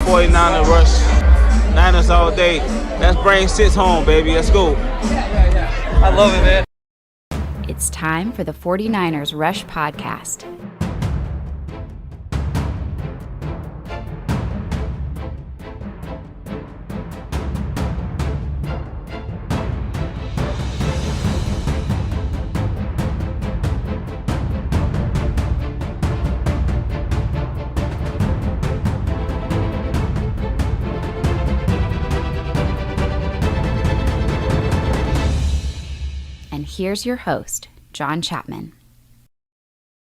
49er rush. Niners all day. Let's bring 6 home, baby. Let's go. I love it, man. It's time for the 49ers Rush Podcast. And here's your host, John Chapman.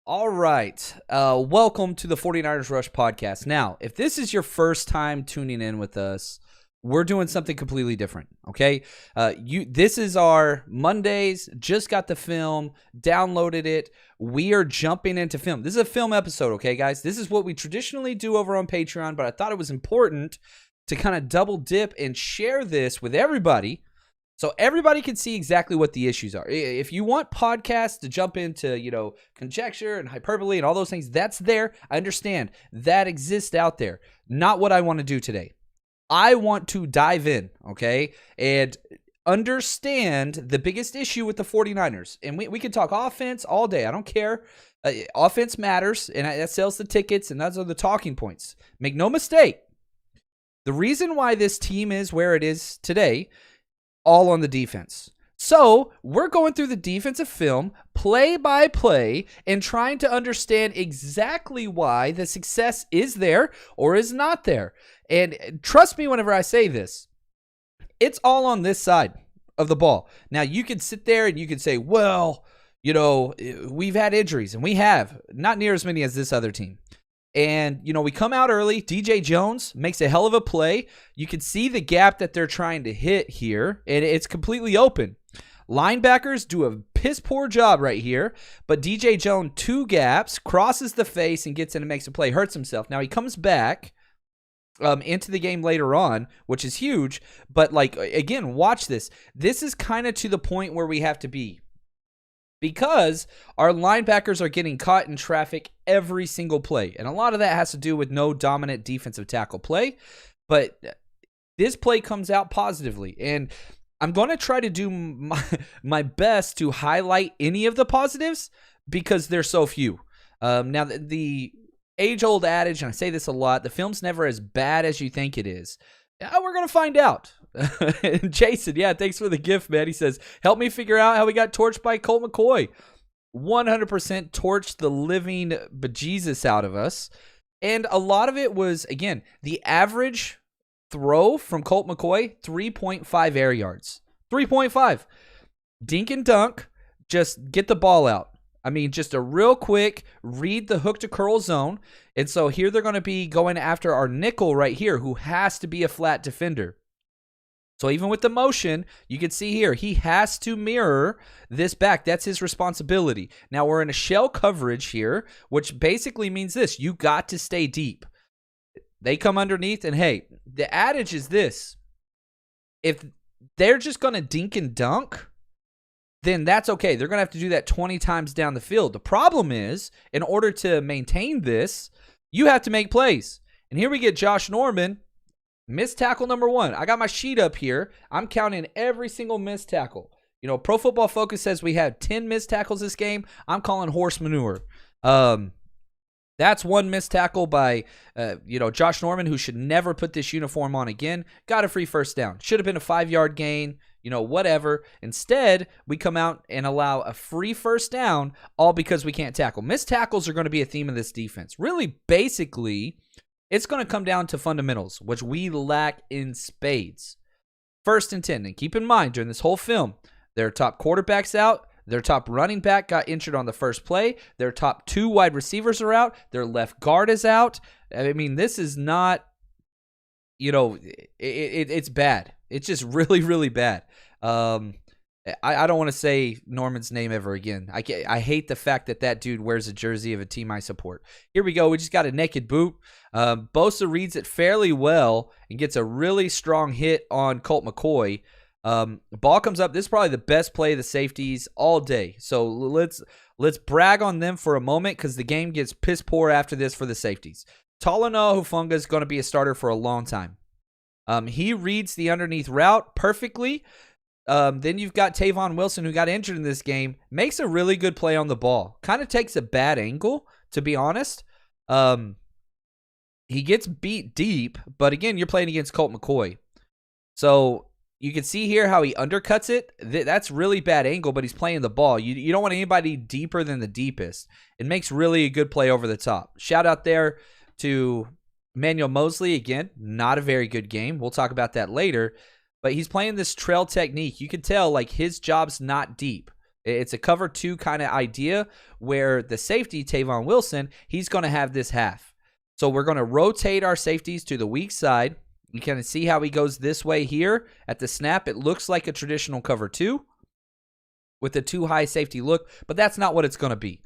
All right. Welcome to the 49ers Rush Podcast. Now, if this is your first time tuning in with us, we're doing something completely different, okay? This is our Mondays, just got the film, downloaded it. We are jumping into film. This is a film episode, okay, guys? This is what we traditionally do over on Patreon, but I thought it was important to kind of double dip and share this with everybody so everybody can see exactly what the issues are. If you want podcasts to jump into, conjecture and hyperbole and all those things, that's there. I understand. That exists out there. Not what I want to do today. I want to dive in, okay, and understand the biggest issue with the 49ers. And we can talk offense all day. I don't care. Offense matters, and that sells the tickets, and those are the talking points. Make no mistake. The reason why this team is where it is today, all on the defense. So we're going through the defensive film, play by play, and trying to understand exactly why the success is there or is not there. And trust me whenever I say this, it's all on this side of the ball. Now, you can sit there and you can say, well, we've had injuries, and we have. Not near as many as this other team. And, we come out early. DJ Jones makes a hell of a play. You can see the gap that they're trying to hit here, and it's completely open. Linebackers do a piss-poor job right here, but DJ Jones, 2 gaps, crosses the face and gets in and makes a play, hurts himself. Now, he comes back into the game later on, which is huge, but, again, watch this. This is kind of to the point where we have to be, because our linebackers are getting caught in traffic every single play. And a lot of that has to do with no dominant defensive tackle play. But this play comes out positively. And I'm going to try to do my best to highlight any of the positives because there's so few. Now, the age-old adage, and I say this a lot, the film's never as bad as you think it is. We're going to find out. Jason, thanks for the gift, man. He says, help me figure out how we got torched by Colt McCoy. 100% torched the living bejesus out of us. And a lot of it was, again, the average throw from Colt McCoy, 3.5 air yards. 3.5. Dink and dunk, just get the ball out. I mean, just a real quick read the hook to curl zone. And so here they're going to be going after our nickel right here, who has to be a flat defender. So even with the motion, you can see here, he has to mirror this back. That's his responsibility. Now we're in a shell coverage here, which basically means this. You got to stay deep. They come underneath, and hey, the adage is this. If they're just going to dink and dunk, then that's okay. They're going to have to do that 20 times down the field. The problem is, in order to maintain this, you have to make plays. And here we get Josh Norman. Missed tackle number 1. I got my sheet up here. I'm counting every single missed tackle. Pro Football Focus says we had 10 missed tackles this game. I'm calling horse manure. That's 1 missed tackle by, Josh Norman, who should never put this uniform on again. Got a free first down. Should have been a 5-yard gain, whatever. Instead, we come out and allow a free first down, all because we can't tackle. Missed tackles are going to be a theme of this defense. Really, basically, it's going to come down to fundamentals, which we lack in spades. 1st and 10. And keep in mind, during this whole film, their top quarterback's out. Their top running back got injured on the first play. Their top 2 wide receivers are out. Their left guard is out. I mean, this is not, it's bad. It's just really, really bad. I don't want to say Norman's name ever again. I hate the fact that dude wears a jersey of a team I support. Here we go. We just got a naked boot. Bosa reads it fairly well and gets a really strong hit on Colt McCoy. Ball comes up. This is probably the best play of the safeties all day. So let's brag on them for a moment because the game gets piss poor after this for the safeties. Talanoa Hufanga is going to be a starter for a long time. He reads the underneath route perfectly. Then you've got Tavon Wilson, who got injured in this game, makes a really good play on the ball. Kind of takes a bad angle, to be honest. He gets beat deep, but again, you're playing against Colt McCoy. So you can see here how he undercuts it. That's really bad angle, but he's playing the ball. You don't want anybody deeper than the deepest. It makes really a good play over the top. Shout out there to Emmanuel Mosley. Again, not a very good game. We'll talk about that later. But he's playing this trail technique. You can tell like his job's not deep. It's a cover 2 kind of idea where the safety, Tavon Wilson, he's going to have this half. So we're going to rotate our safeties to the weak side. You can see how he goes this way here at the snap. It looks like a traditional cover 2 with a 2 high safety look, but that's not what it's going to be.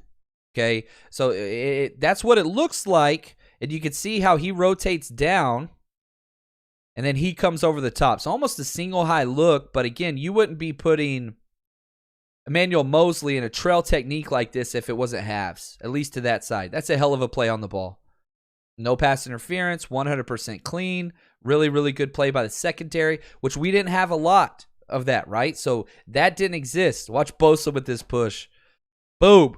Okay, so that's what it looks like, and you can see how he rotates down, and then he comes over the top. So almost a single high look, but again, you wouldn't be putting Emmanuel Mosley in a trail technique like this if it wasn't halves, at least to that side. That's a hell of a play on the ball. No pass interference, 100% clean. Really, really good play by the secondary, which we didn't have a lot of that, right? So that didn't exist. Watch Bosa with this push. Boom.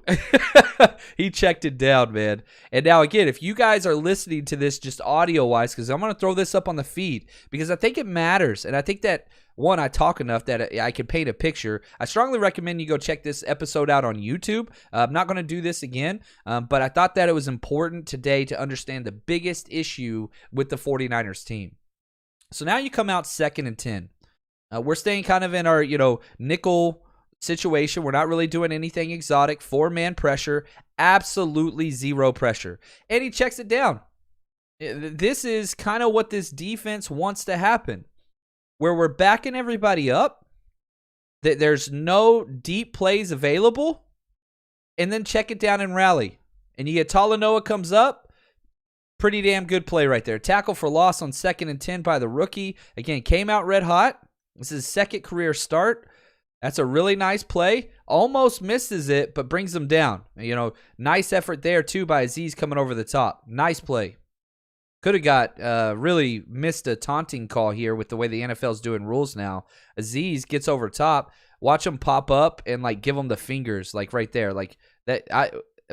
He checked it down, man. And now, again, if you guys are listening to this just audio-wise, because I'm going to throw this up on the feed, because I think it matters. And I think that, one, I talk enough that I can paint a picture. I strongly recommend you go check this episode out on YouTube. I'm not going to do this again, but I thought that it was important today to understand the biggest issue with the 49ers team. So now you come out 2nd and 10. We're staying kind of in our, nickel situation. We're not really doing anything exotic. 4-man pressure, absolutely zero pressure. And he checks it down. This is kind of what this defense wants to happen, where we're backing everybody up, that there's no deep plays available, and then check it down and rally. And you get Talanoa comes up. Pretty damn good play right there. Tackle for loss on 2nd and 10 by the rookie. Again, came out red hot. This is his 2nd career start. That's a really nice play. Almost misses it, but brings him down. Nice effort there, too, by Aziz coming over the top. Nice play. Could have got really missed a taunting call here with the way the NFL's doing rules now. Aziz gets over top. Watch him pop up and, give him the fingers, right there.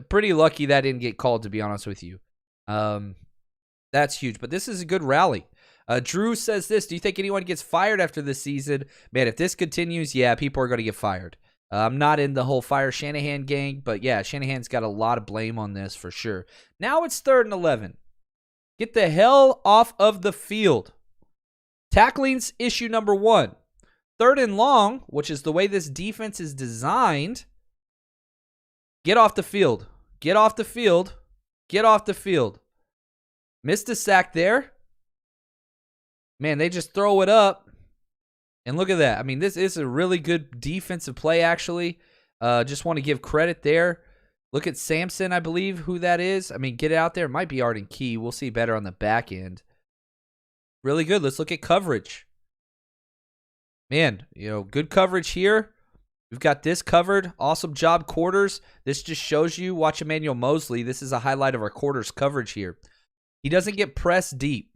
Pretty lucky that didn't get called, to be honest with you. That's huge. But this is a good rally. Drew says this, do you think anyone gets fired after this season? Man, if this continues, yeah, people are going to get fired. I'm not in the whole fire Shanahan gang, but yeah, Shanahan's got a lot of blame on this for sure. Now it's 3rd and 11. Get the hell off of the field. Tackling's issue number 1. 3rd and long, which is the way this defense is designed. Get off the field. Get off the field. Get off the field. Missed a sack there. Man, they just throw it up. And look at that. I mean, this is a really good defensive play, actually. Just want to give credit there. Look at Sampson, I believe, who that is. I mean, get it out there. It might be Arden Key. We'll see better on the back end. Really good. Let's look at coverage. Man, good coverage here. We've got this covered. Awesome job, quarters. This just shows you. Watch Emmanuel Mosley. This is a highlight of our quarters coverage here. He doesn't get pressed deep.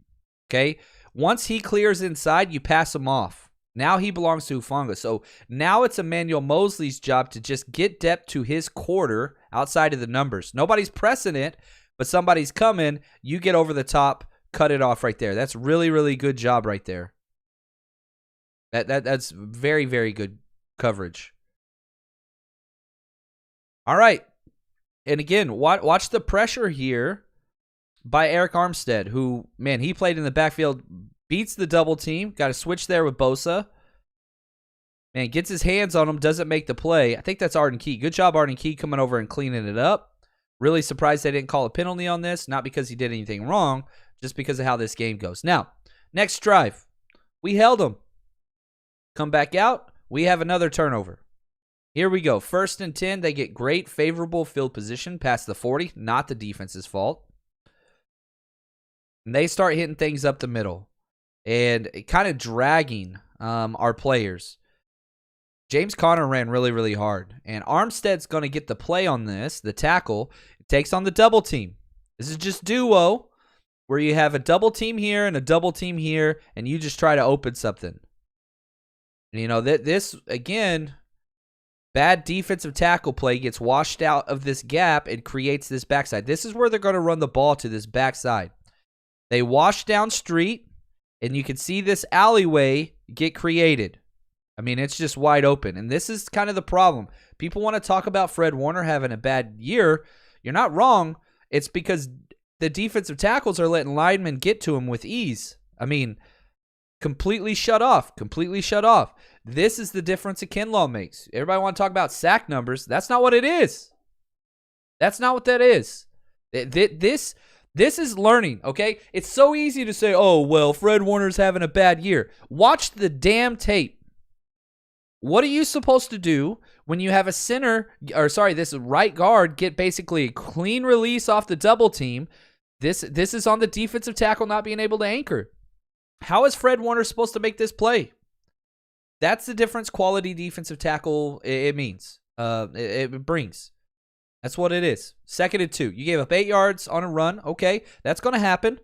Okay? Once he clears inside, you pass him off. Now he belongs to Hufanga. So now it's Emmanuel Mosley's job to just get depth to his quarter outside of the numbers. Nobody's pressing it, but somebody's coming. You get over the top, cut it off right there. That's really, really good job right there. That's very, very good coverage. All right. And again, watch the pressure here by Eric Armstead, who, man, he played in the backfield, beats the double team. Got to switch there with Bosa. Man, gets his hands on him, doesn't make the play. I think that's Arden Key. Good job, Arden Key, coming over and cleaning it up. Really surprised they didn't call a penalty on this. Not because he did anything wrong, just because of how this game goes. Now, next drive. We held them. Come back out. We have another turnover. Here we go. 1st and 10. They get great favorable field position past the 40. Not the defense's fault. And they start hitting things up the middle and kind of dragging our players. James Conner ran really, really hard. And Armstead's going to get the play on this, the tackle. It takes on the double team. This is just duo. where you have a double team here and a double team here, and you just try to open something. And, this, again, bad defensive tackle play gets washed out of this gap and creates this backside. This is where they're going to run the ball to this backside. They wash down street, and you can see this alleyway get created. I mean, it's just wide open. And this is kind of the problem. People want to talk about Fred Warner having a bad year. You're not wrong. It's because the defensive tackles are letting linemen get to him with ease. I mean, completely shut off. This is the difference that Kinlaw makes. Everybody want to talk about sack numbers. That's not what it is. That's not what that is. This is learning, okay? It's so easy to say, oh, well, Fred Warner's having a bad year. Watch the damn tape. What are you supposed to do when you have this right guard get basically a clean release off the double team? This is on the defensive tackle not being able to anchor. How is Fred Warner supposed to make this play? That's the difference quality defensive tackle it means. It brings. That's what it is. 2nd and 2. You gave up 8 yards on a run. Okay, that's going to happen.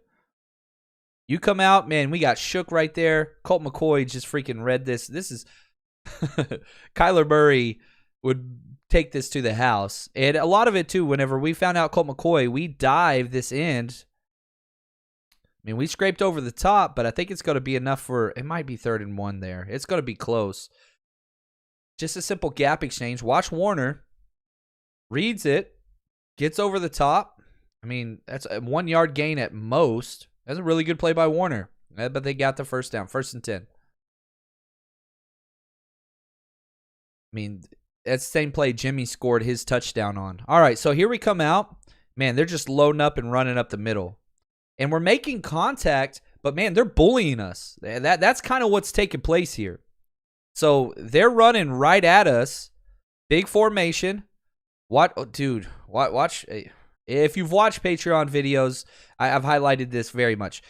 You come out, man, we got shook right there. Colt McCoy just freaking read this. This is Kyler Murray would take this to the house. And a lot of it, too, whenever we found out Colt McCoy, we dived this end. I mean, we scraped over the top, but I think it's going to be enough for, it might be 3rd and 1 there. It's going to be close. Just a simple gap exchange. Watch Warner. Reads it. Gets over the top. I mean, that's a 1 yard gain at most. That's a really good play by Warner. But they got the first down. 1st and 10. I mean, that's the same play Jimmy scored his touchdown on. All right, so here we come out. Man, they're just loading up and running up the middle. And we're making contact, but, man, they're bullying us. That's kind of what's taking place here. So they're running right at us. Big formation. What, oh, dude, watch. If you've watched Patreon videos, I've highlighted this very much.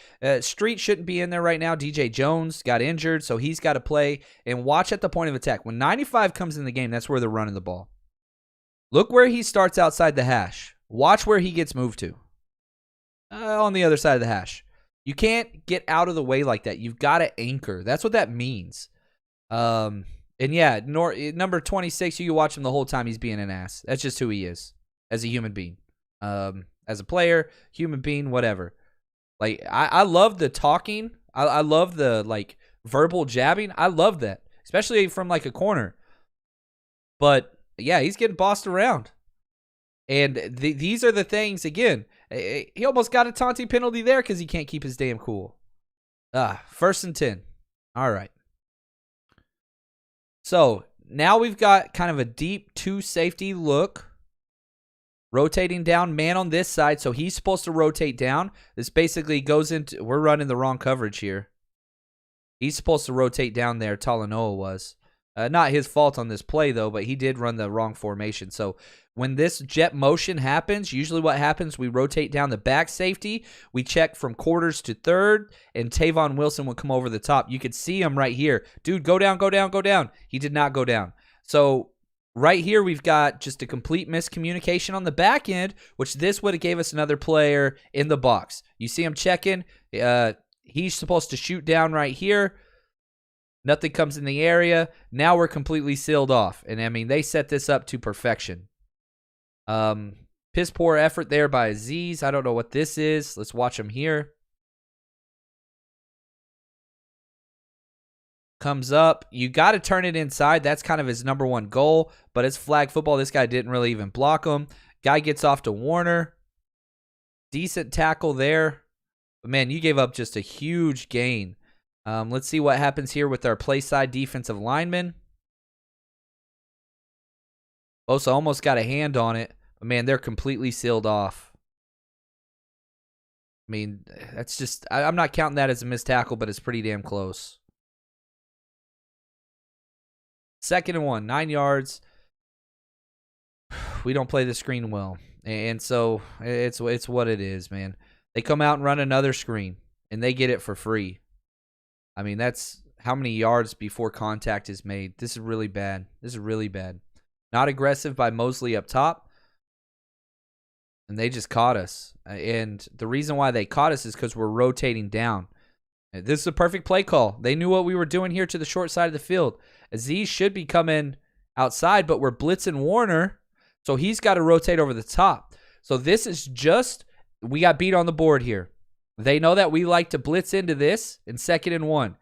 Street shouldn't be in there right now. DJ Jones got injured, so he's got to play. And watch at the point of attack. When 95 comes in the game, that's where they're running the ball. Look where he starts outside the hash. Watch where he gets moved to. On the other side of the hash. You can't get out of the way like that. You've got to anchor. That's what that means. And yeah, number 26, you can watch him the whole time. He's being an ass. That's just who he is as a human being. As a player, human being, whatever. Like, I love the talking. I love the, like, verbal jabbing. I love that, especially from, like, a corner. But, yeah, he's getting bossed around. And these are the things, again, he almost got a taunting penalty there because he can't keep his damn cool. 1st and 10. All right. So, now we've got kind of a deep 2 safety look. Rotating down, man on this side, so he's supposed to rotate down. This basically goes into, we're running the wrong coverage here. He's supposed to rotate down there, Talanoa was. Not his fault on this play, though, but he did run the wrong formation. So when this jet motion happens, usually what happens, we rotate down the back safety. We check from quarters to 3rd, and Tavon Wilson would come over the top. You could see him right here. Dude, go down, go down, go down. He did not go down. So right here, we've got just a complete miscommunication on the back end, which this would have gave us another player in the box. You see him checking. He's supposed to shoot down right here. Nothing comes in the area. Now we're completely sealed off. And, I mean, they set this up to perfection. Piss poor effort there by Aziz. I don't know what this is. Let's watch him here. Comes up. You got to turn it inside. That's kind of his number 1 goal. But it's flag football. This guy didn't really even block him. Guy gets off to Warner. Decent tackle there. But, man, you gave up just a huge gain. Let's see what happens here with our play side defensive lineman. Bosa almost got a hand on it. But, man, they're completely sealed off. I mean, that's just, I'm not counting that as a missed tackle, but it's pretty damn close. 2nd and 1, 9 yards. We don't play the screen well. And so it's what it is, man. They come out and run another screen, and they get it for free. I mean, that's how many yards before contact is made. This is really bad. This is really bad. Not aggressive by Mosley up top. And they just caught us. And the reason why they caught us is because we're rotating down. This is a perfect play call. They knew what we were doing here to the short side of the field. Aziz should be coming outside, but we're blitzing Warner, so he's got to rotate over the top. So this is just, we got beat on the board here. They know that we like to blitz into this in 2nd and 1.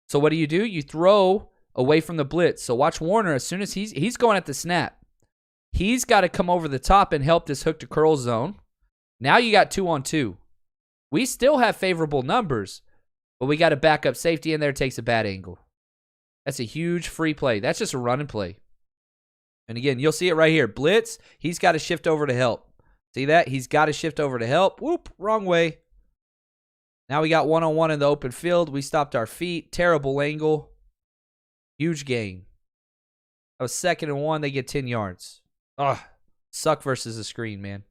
So what do? You throw away from the blitz. So watch Warner, as soon as he's going at the snap. He's got to come over the top and help this hook to curl zone. Now you got 2-on-2. We still have favorable numbers, but we got a backup safety in there, takes a bad angle. That's a huge free play. That's just a running play. And again, you'll see it right here. Blitz, he's got to shift over to help. See that? He's got to shift over to help. Whoop, wrong way. Now we got 1-on-1 in the open field. We stopped our feet. Terrible angle. Huge gain. That was 2nd and 1. They get 10 yards. Ugh. Suck versus the screen, man.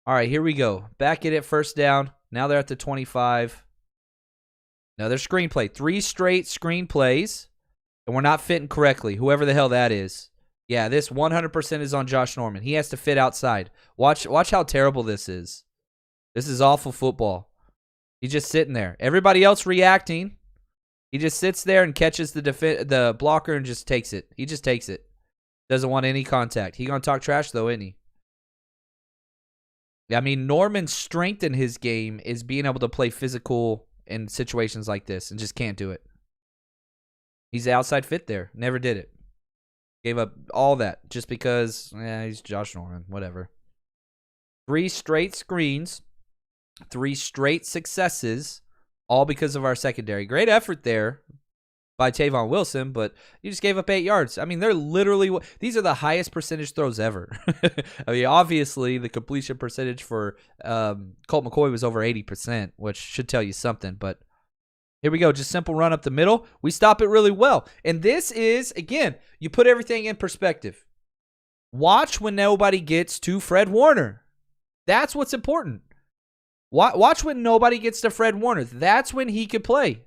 All right, here we go. Back at it, 1st down. Now they're at the 25. Another screenplay. 3 straight screenplays, and we're not fitting correctly. Whoever the hell that is. Yeah, this 100% is on Josh Norman. He has to fit outside. Watch how terrible this is. This is awful football. He's just sitting there. Everybody else reacting. He just sits there and catches the blocker and just takes it. He just takes it. Doesn't want any contact. He gonna talk trash though, isn't he? I mean, Norman's strength in his game is being able to play physical in situations like this and just can't do it. He's the outside fit there. Never did it. Gave up all that just because he's Josh Norman. Whatever. 3 straight screens. 3 straight successes. All because of our secondary. Great effort there by Tavon Wilson, but you just gave up 8 yards. I mean, they're literally, these are the highest percentage throws ever. I mean, obviously, the completion percentage for Colt McCoy was over 80%, which should tell you something, but here we go. Just simple run up the middle. We stop it really well. And this is, again, you put everything in perspective. Watch when nobody gets to Fred Warner. That's what's important. Watch when nobody gets to Fred Warner. That's when he could play.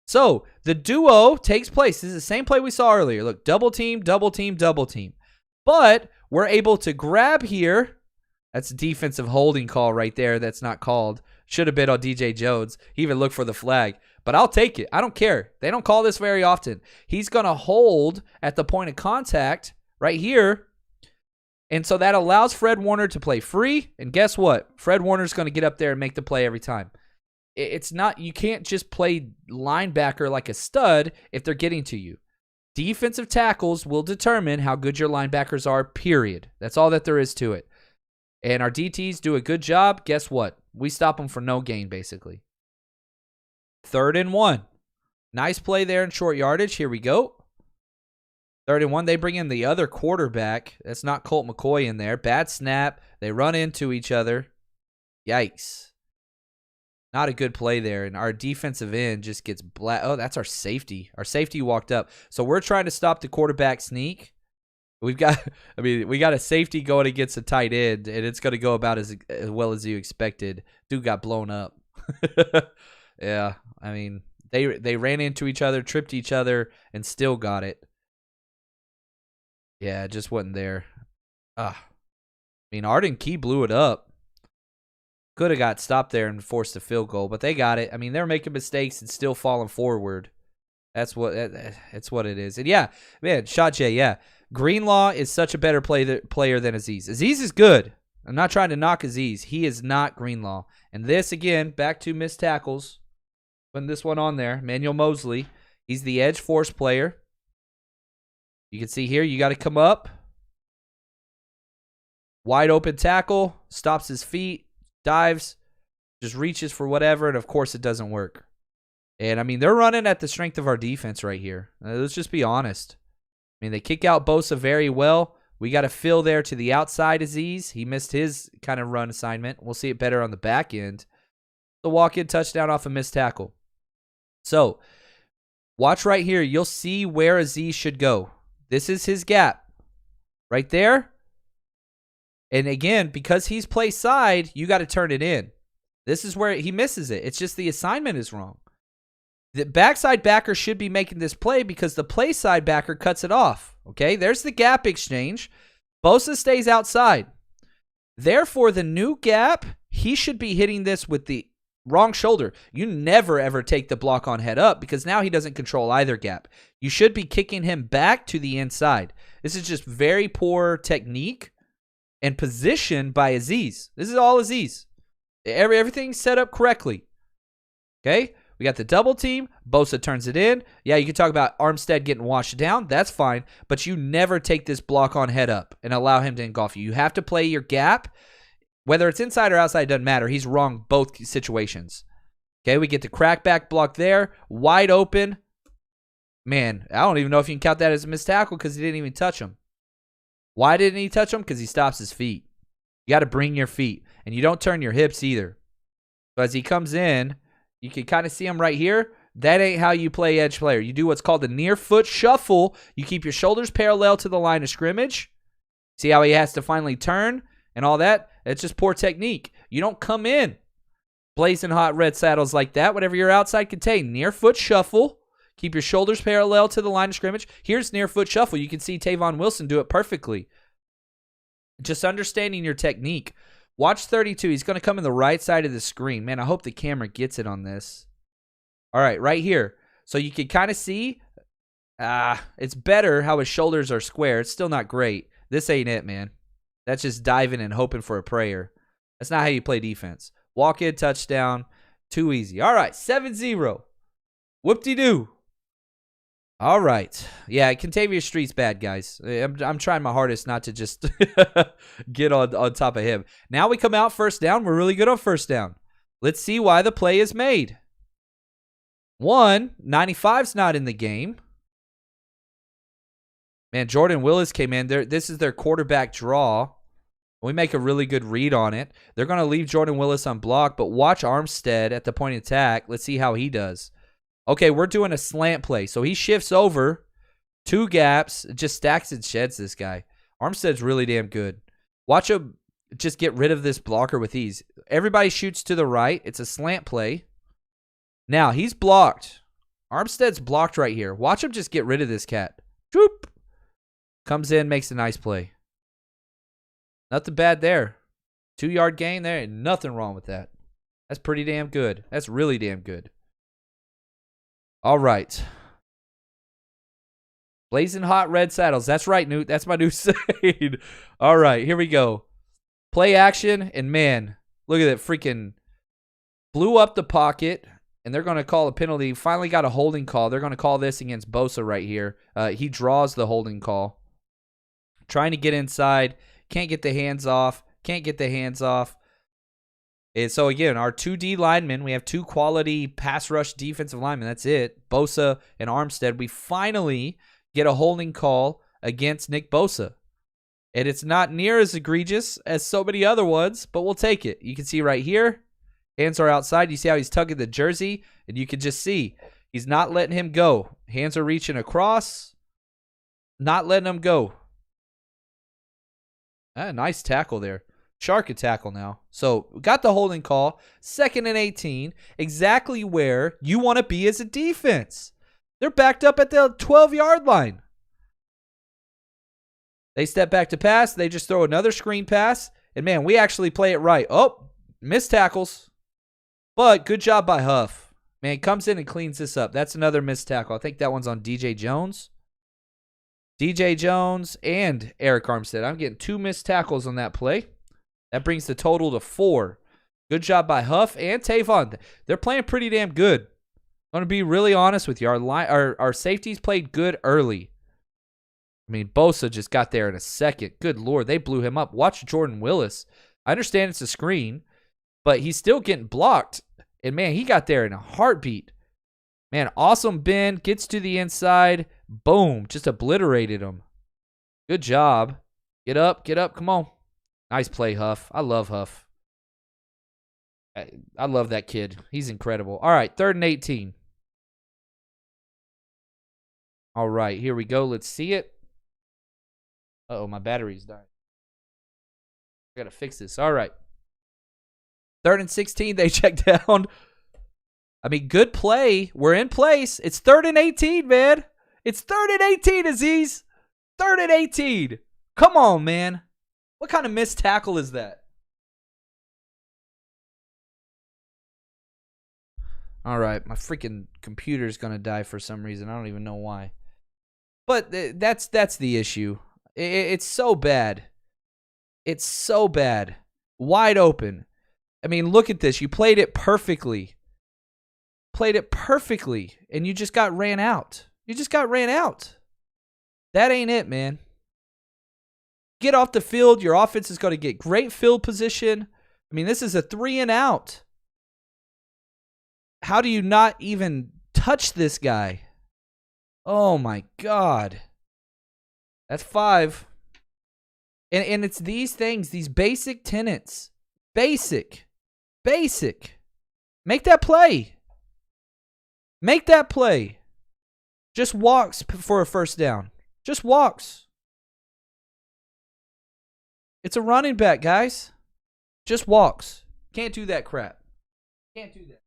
So the duo takes place. This is the same play we saw earlier. Look, double team, double team, double team. But we're able to grab here. That's a defensive holding call right there. That's not called. Should have been on DJ Jones. He even looked for the flag. But I'll take it. I don't care. They don't call this very often. He's going to hold at the point of contact right here. And so that allows Fred Warner to play free. And guess what? Fred Warner's going to get up there and make the play every time. It's not, you can't just play linebacker like a stud if they're getting to you. Defensive tackles will determine how good your linebackers are, period. That's all that there is to it. And our DTs do a good job. Guess what? We stop them for no gain, basically. 3rd and 1. Nice play there in short yardage. Here we go. 3rd and 1. They bring in the other quarterback. That's not Colt McCoy in there. Bad snap. They run into each other. Yikes. Not a good play there. And our defensive end just gets Oh, that's our safety. Our safety walked up. So we're trying to stop the quarterback sneak. We got a safety going against a tight end, and it's going to go about as well as you expected. Dude got blown up. Yeah, I mean, they ran into each other, tripped each other, and still got it. Yeah, it just wasn't there. I mean, Arden Key blew it up. Could have got stopped there and forced a field goal, but they got it. I mean, they're making mistakes and still falling forward. That's what it is. And yeah, man, Shot J, yeah. Greenlaw is such a better player than Aziz. Aziz is good. I'm not trying to knock Aziz. He is not Greenlaw. And this, again, back to missed tackles. Putting this one on there. Manuel Mosley. He's the edge force player. You can see here, you got to come up. Wide open tackle. Stops his feet. Dives. Just reaches for whatever. And, of course, it doesn't work. And, I mean, they're running at the strength of our defense right here. Let's just be honest. I mean, they kick out Bosa very well. We got to fill there to the outside Aziz. He missed his kind of run assignment. We'll see it better on the back end. The walk-in touchdown off a missed tackle. So, watch right here. You'll see where Aziz should go. This is his gap. Right there. And again, because he's play side, you got to turn it in. This is where he misses it. It's just the assignment is wrong. The backside backer should be making this play because the play side backer cuts it off. Okay, there's the gap exchange. Bosa stays outside. Therefore, the new gap, he should be hitting this with the wrong shoulder. You never, ever take the block on head up because now he doesn't control either gap. You should be kicking him back to the inside. This is just very poor technique and position by Aziz. This is all Aziz. Everything's set up correctly. Okay? We got the double team. Bosa turns it in. Yeah, you can talk about Armstead getting washed down. That's fine. But you never take this block on head up and allow him to engulf you. You have to play your gap. Whether it's inside or outside, doesn't matter. He's wrong both situations. Okay, we get the crackback block there. Wide open. Man, I don't even know if you can count that as a missed tackle because he didn't even touch him. Why didn't he touch him? Because he stops his feet. You got to bring your feet. And you don't turn your hips either. So as he comes in, you can kind of see him right here. That ain't how you play edge player. You do what's called the near foot shuffle. You keep your shoulders parallel to the line of scrimmage. See how he has to finally turn and all that? It's just poor technique. You don't come in blazing hot red saddles like that. Whatever your outside contain. Near foot shuffle. Keep your shoulders parallel to the line of scrimmage. Here's near foot shuffle. You can see Tavon Wilson do it perfectly. Just understanding your technique. Watch 32. He's going to come in the right side of the screen. Man, I hope the camera gets it on this. All right, right here. So you can kind of see. It's better how his shoulders are square. It's still not great. This ain't it, man. That's just diving and hoping for a prayer. That's not how you play defense. Walk in, touchdown. Too easy. All right, 7-0. Whoop-de-doo. All right. Yeah, Contavious Street's bad, guys. I'm trying my hardest not to just get on top of him. Now we come out first down. We're really good on first down. Let's see why the play is made. 95's not in the game. Man, Jordan Willis came in. This is their quarterback draw. We make a really good read on it. They're going to leave Jordan Willis on block, but watch Armstead at the point of attack. Let's see how he does. Okay, we're doing a slant play. So he shifts over, two gaps, just stacks and sheds this guy. Armstead's really damn good. Watch him just get rid of this blocker with ease. Everybody shoots to the right. It's a slant play. Now, he's blocked. Armstead's blocked right here. Watch him just get rid of this cat. Choop. Comes in, makes a nice play. Nothing bad there. 2-yard gain there. Nothing wrong with that. That's pretty damn good. That's really damn good. All right. Blazing hot red saddles. That's right, Newt. That's my new saying. All right, here we go. Play action, and man, look at that freaking blew up the pocket, and they're going to call a penalty. Finally got a holding call. They're going to call this against Bosa right here. He draws the holding call. Trying to get inside. Can't get the hands off. Can't get the hands off. And so, again, our 2D linemen, we have two quality pass rush defensive linemen. That's it. Bosa and Armstead. We finally get a holding call against Nick Bosa. And it's not near as egregious as so many other ones, but we'll take it. You can see right here, hands are outside. You see how he's tugging the jersey? And you can just see he's not letting him go. Hands are reaching across. Not letting him go. Nice tackle there. Shark a tackle now. So we got the holding call. 2nd and 18. Exactly where you want to be as a defense. They're backed up at the 12-yard line. They step back to pass. They just throw another screen pass. And, man, we actually play it right. Oh, missed tackles. But good job by Huff. Man, comes in and cleans this up. That's another missed tackle. I think that one's on DJ Jones. DJ Jones and Eric Armstead. I'm getting 2 missed tackles on that play. That brings the total to 4. Good job by Huff and Tavon. They're playing pretty damn good. I'm going to be really honest with you. Our safeties played good early. I mean, Bosa just got there in a second. Good Lord, they blew him up. Watch Jordan Willis. I understand it's a screen, but he's still getting blocked. And, man, he got there in a heartbeat. Man, awesome bend. Gets to the inside. Boom. Just obliterated him. Good job. Get up. Get up. Come on. Nice play, Huff. I love Huff. I love that kid. He's incredible. All right, 3rd and 18. All right, here we go. Let's see it. Uh-oh, my battery's dying. I got to fix this. All right. 3rd and 16, they check down. I mean, good play. We're in place. It's 3rd and 18, man. It's 3rd and 18, Aziz. 3rd and 18. Come on, man. What kind of missed tackle is that? All right, my freaking computer's going to die for some reason. I don't even know why. But that's the issue. It's so bad. It's so bad. Wide open. I mean, look at this. You played it perfectly. And you just got ran out. That ain't it, man. Get off the field. Your offense is going to get great field position. I mean, this is a 3-and-out. How do you not even touch this guy? Oh, my God. That's 5. And it's these things, these basic tenets. Basic. Make that play. Just walks for a first down. Just walks. It's a running back, guys. Just walks. Can't do that crap. Can't do that.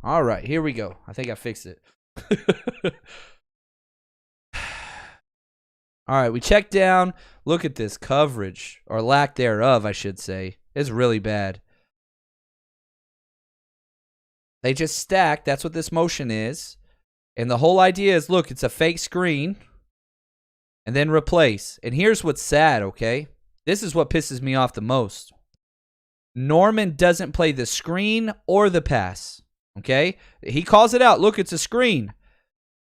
All right, here we go. I think I fixed it. All right, we check down. Look at this coverage, or lack thereof, I should say. It's really bad. They just stack. That's what this motion is. And the whole idea is, look, it's a fake screen. And then replace. And here's what's sad, okay? This is what pisses me off the most. Norman doesn't play the screen or the pass, okay? He calls it out. Look, it's a screen.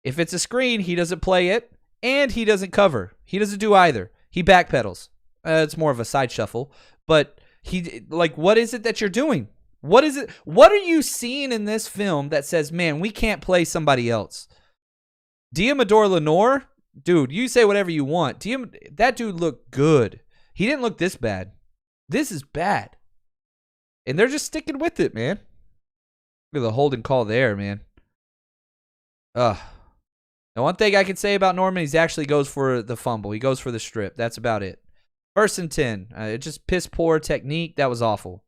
If it's a screen, he doesn't play it, and he doesn't cover. He doesn't do either. He backpedals. It's more of a side shuffle. But, what is it that you're doing? What is it? What are you seeing in this film that says, man, we can't play somebody else? Diamador Lenore? Dude, you say whatever you want. That dude looked good. He didn't look this bad. This is bad. And they're just sticking with it, man. Look at the holding call there, man. The one thing I can say about Norman, he actually goes for the fumble. He goes for the strip. That's about it. 1st and 10. It just piss poor technique. That was awful.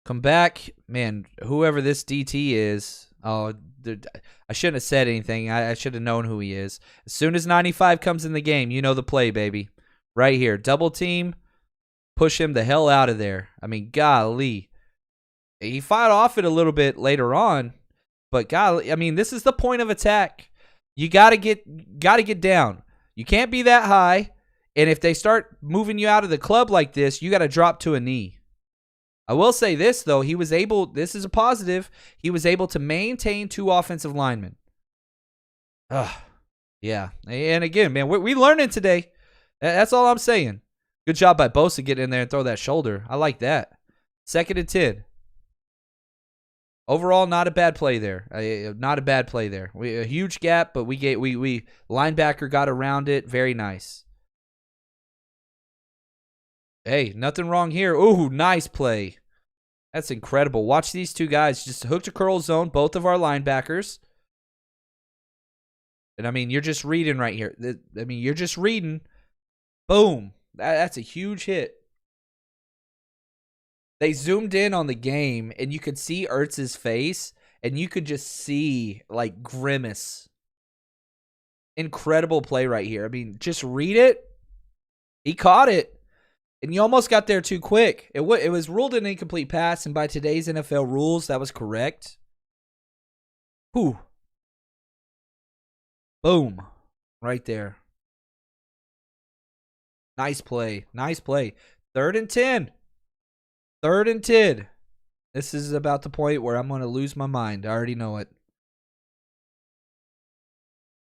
Come back. Man, whoever this DT is. Oh, I shouldn't have said anything. I should have known who he is. As soon as 95 comes in the game, you know the play, baby. Right here. Double team. Push him the hell out of there. I mean, golly. He fought off it a little bit later on. But golly, I mean, this is the point of attack. You gotta get down. You can't be that high. And if they start moving you out of the club like this, you gotta drop to a knee. I will say this, though. This is a positive. He was able to maintain 2 offensive linemen. Yeah. And again, man, we learning today. That's all I'm saying. Good job by Bosa getting in there and throw that shoulder. I like that. 2nd and 10. Overall, not a bad play there. A huge gap, but we linebacker got around it. Very nice. Hey, nothing wrong here. Ooh, nice play. That's incredible. Watch these two guys just hook to curl zone, both of our linebackers. And, I mean, you're just reading right here. You're just reading. Boom. That's a huge hit. They zoomed in on the game, and you could see Ertz's face, and you could just see, grimace. Incredible play right here. I mean, just read it. He caught it. And you almost got there too quick. It was ruled an incomplete pass, and by today's NFL rules, that was correct. Whew. Boom. Right there. Nice play. 3rd and 10. 3rd and 10. This is about the point where I'm going to lose my mind. I already know it.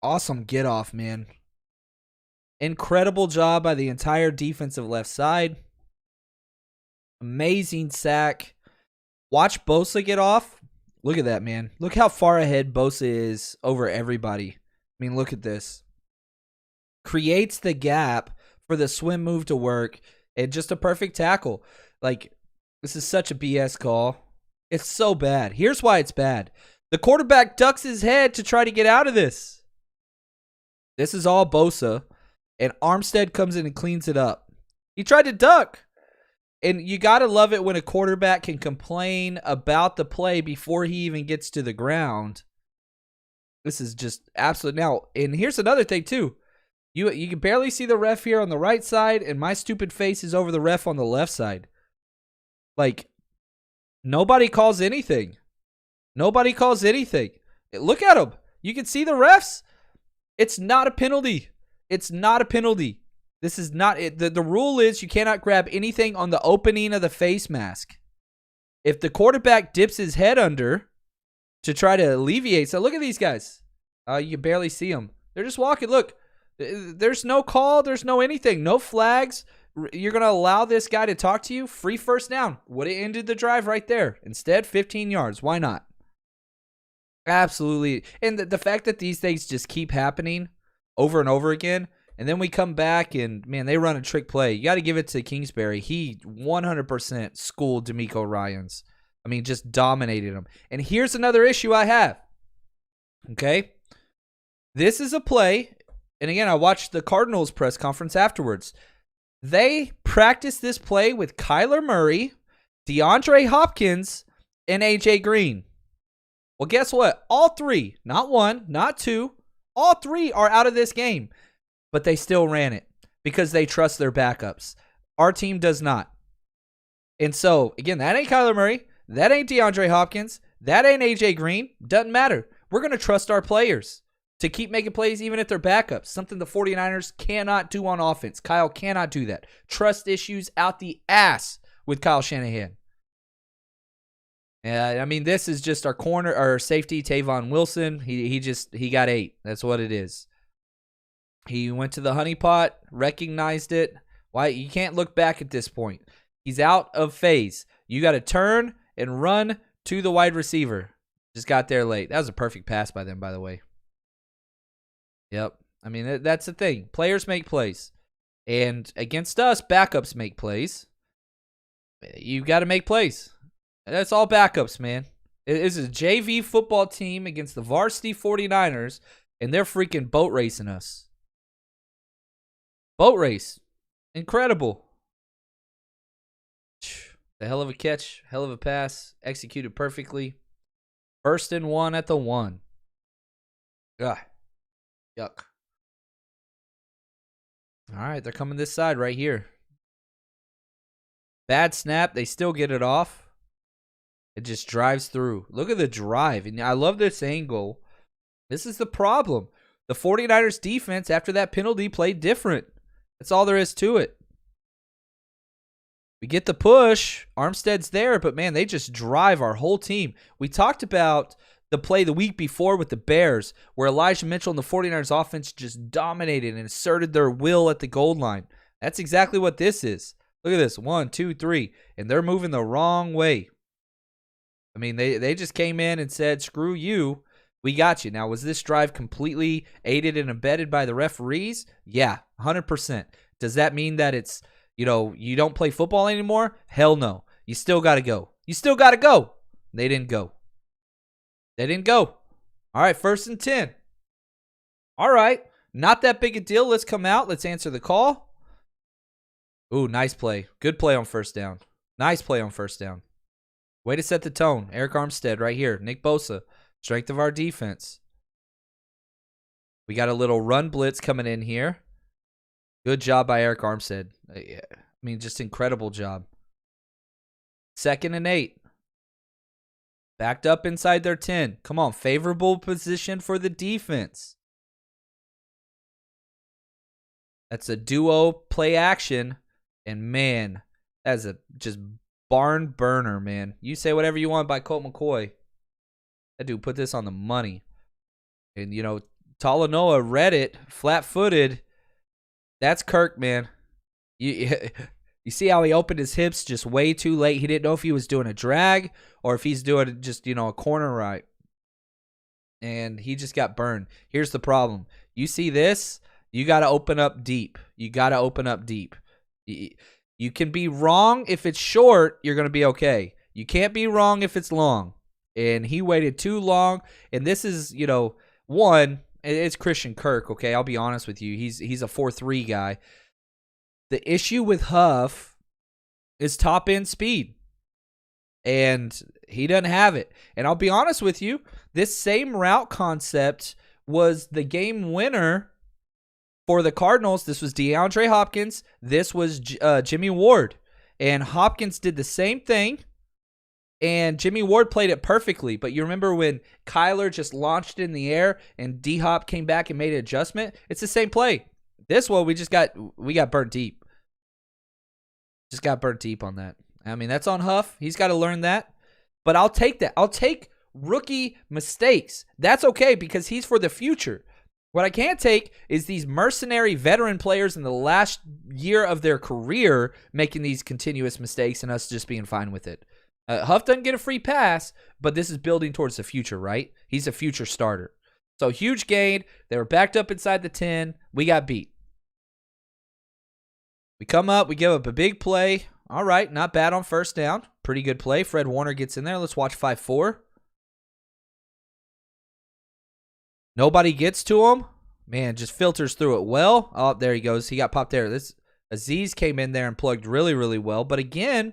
Awesome get off, man. Incredible job by the entire defensive left side. Amazing sack. Watch Bosa get off. Look at that, man. Look how far ahead Bosa is over everybody. I mean, look at this. Creates the gap for the swim move to work, and just a perfect tackle. This is such a BS call. It's so bad. Here's why it's bad. The quarterback ducks his head to try to get out of this. This is all Bosa. And Armstead comes in and cleans it up. He tried to duck. And you got to love it when a quarterback can complain about the play before he even gets to the ground. This is just absolute. Now, and here's another thing, too. You can barely see the ref here on the right side, and my stupid face is over the ref on the left side. Like, nobody calls anything. Nobody calls anything. Look at them. You can see the refs. It's not a penalty. It's not a penalty. This is not it. The rule is you cannot grab anything on the opening of the face mask. If the quarterback dips his head under to try to alleviate. So look at these guys. You can barely see them. They're just walking. Look, there's no call. There's no anything. No flags. You're going to allow this guy to talk to you? Free first down. Would have ended the drive right there. Instead, 15 yards. Why not? Absolutely. And the fact that these things just keep happening over and over again, and then we come back and, man, they run a trick play. You got to give it to Kingsbury. He 100% schooled D'Amico Ryans. I mean, just dominated him. And here's another issue I have. Okay? This is a play, and again, I watched the Cardinals press conference afterwards. They practiced this play with Kyler Murray, DeAndre Hopkins, and A.J. Green. Well, guess what? All three, not one, not two, all three are out of this game. But they still ran it because they trust their backups. Our team does not. And so, again, that ain't Kyler Murray. That ain't DeAndre Hopkins. That ain't A.J. Green. Doesn't matter. We're going to trust our players to keep making plays even if they're backups. Something the 49ers cannot do on offense. Kyle cannot do that. Trust issues out the ass with Kyle Shanahan. I mean, this is just our corner, our safety, Tavon Wilson. He got 8. That's what it is. He went to the honeypot, recognized it. Why? You can't look back at this point. He's out of phase. You got to turn and run to the wide receiver. Just got there late. That was a perfect pass by them, by the way. Yep. I mean, that's the thing. Players make plays. And against us, backups make plays. You got to make plays. That's all backups, man. It's a JV football team against the varsity 49ers, and they're freaking boat racing us. Boat race. Incredible. The hell of a catch. Hell of a pass. Executed perfectly. 1st and 1 at the 1. Ugh. Yuck. All right, they're coming this side right here. Bad snap. They still get it off. It just drives through. Look at the drive. And I love this angle. This is the problem. The 49ers defense, after that penalty, played different. That's all there is to it. We get the push. Armstead's there, but, man, they just drive our whole team. We talked about the play the week before with the Bears where Elijah Mitchell and the 49ers offense just dominated and asserted their will at the goal line. That's exactly what this is. Look at this. 1, 2, 3. And they're moving the wrong way. I mean, they just came in and said, screw you, we got you. Now, was this drive completely aided and abetted by the referees? Yeah, 100%. Does that mean that it's, you don't play football anymore? Hell no. You still got to go. You still got to go. They didn't go. They didn't go. All right, 1st and 10. All right, not that big a deal. Let's come out. Let's answer the call. Ooh, nice play. Good play on 1st down. Nice play on 1st down. Way to set the tone. Eric Armstead right here. Nick Bosa. Strength of our defense. We got a little run blitz coming in here. Good job by Eric Armstead. I mean, just incredible job. 2nd and 8. Backed up inside their 10. Come on. Favorable position for the defense. That's a duo play action. And, man, that's a just barn burner, man. You say whatever you want by Colt McCoy. That dude put this on the money. And, Talanoa read it, flat-footed. That's Kirk, man. You see how he opened his hips just way too late? He didn't know if he was doing a drag or if he's doing just, a corner right. And he just got burned. Here's the problem. You see this? You got to open up deep. You got to open up deep. You can be wrong if it's short, you're going to be okay. You can't be wrong if it's long. And he waited too long. And this is, one, it's Christian Kirk, okay? I'll be honest with you. He's a 4-3 guy. The issue with Huff is top-end speed. And he doesn't have it. And I'll be honest with you, this same route concept was the game winner For the Cardinals, this was DeAndre Hopkins. This was Jimmy Ward. And Hopkins did the same thing. And Jimmy Ward played it perfectly. But you remember when Kyler just launched it in the air and D-Hop came back and made an adjustment? It's the same play. This one, we got burnt deep. Just got burnt deep on that. I mean, that's on Huff. He's got to learn that. But I'll take that. I'll take rookie mistakes. That's okay because he's for the future. What I can't take is these mercenary veteran players in the last year of their career making these continuous mistakes and us just being fine with it. Huff doesn't get a free pass, but this is building towards the future, right? He's a future starter. So huge gain. They were backed up inside the 10. We got beat. We come up. We give up a big play. All right, not bad on first down. Pretty good play. Fred Warner gets in there. Let's watch 5-4. Nobody gets to him. Man, just filters through it well. Oh, there he goes. He got popped there. This Aziz came in there and plugged really, really well. But again,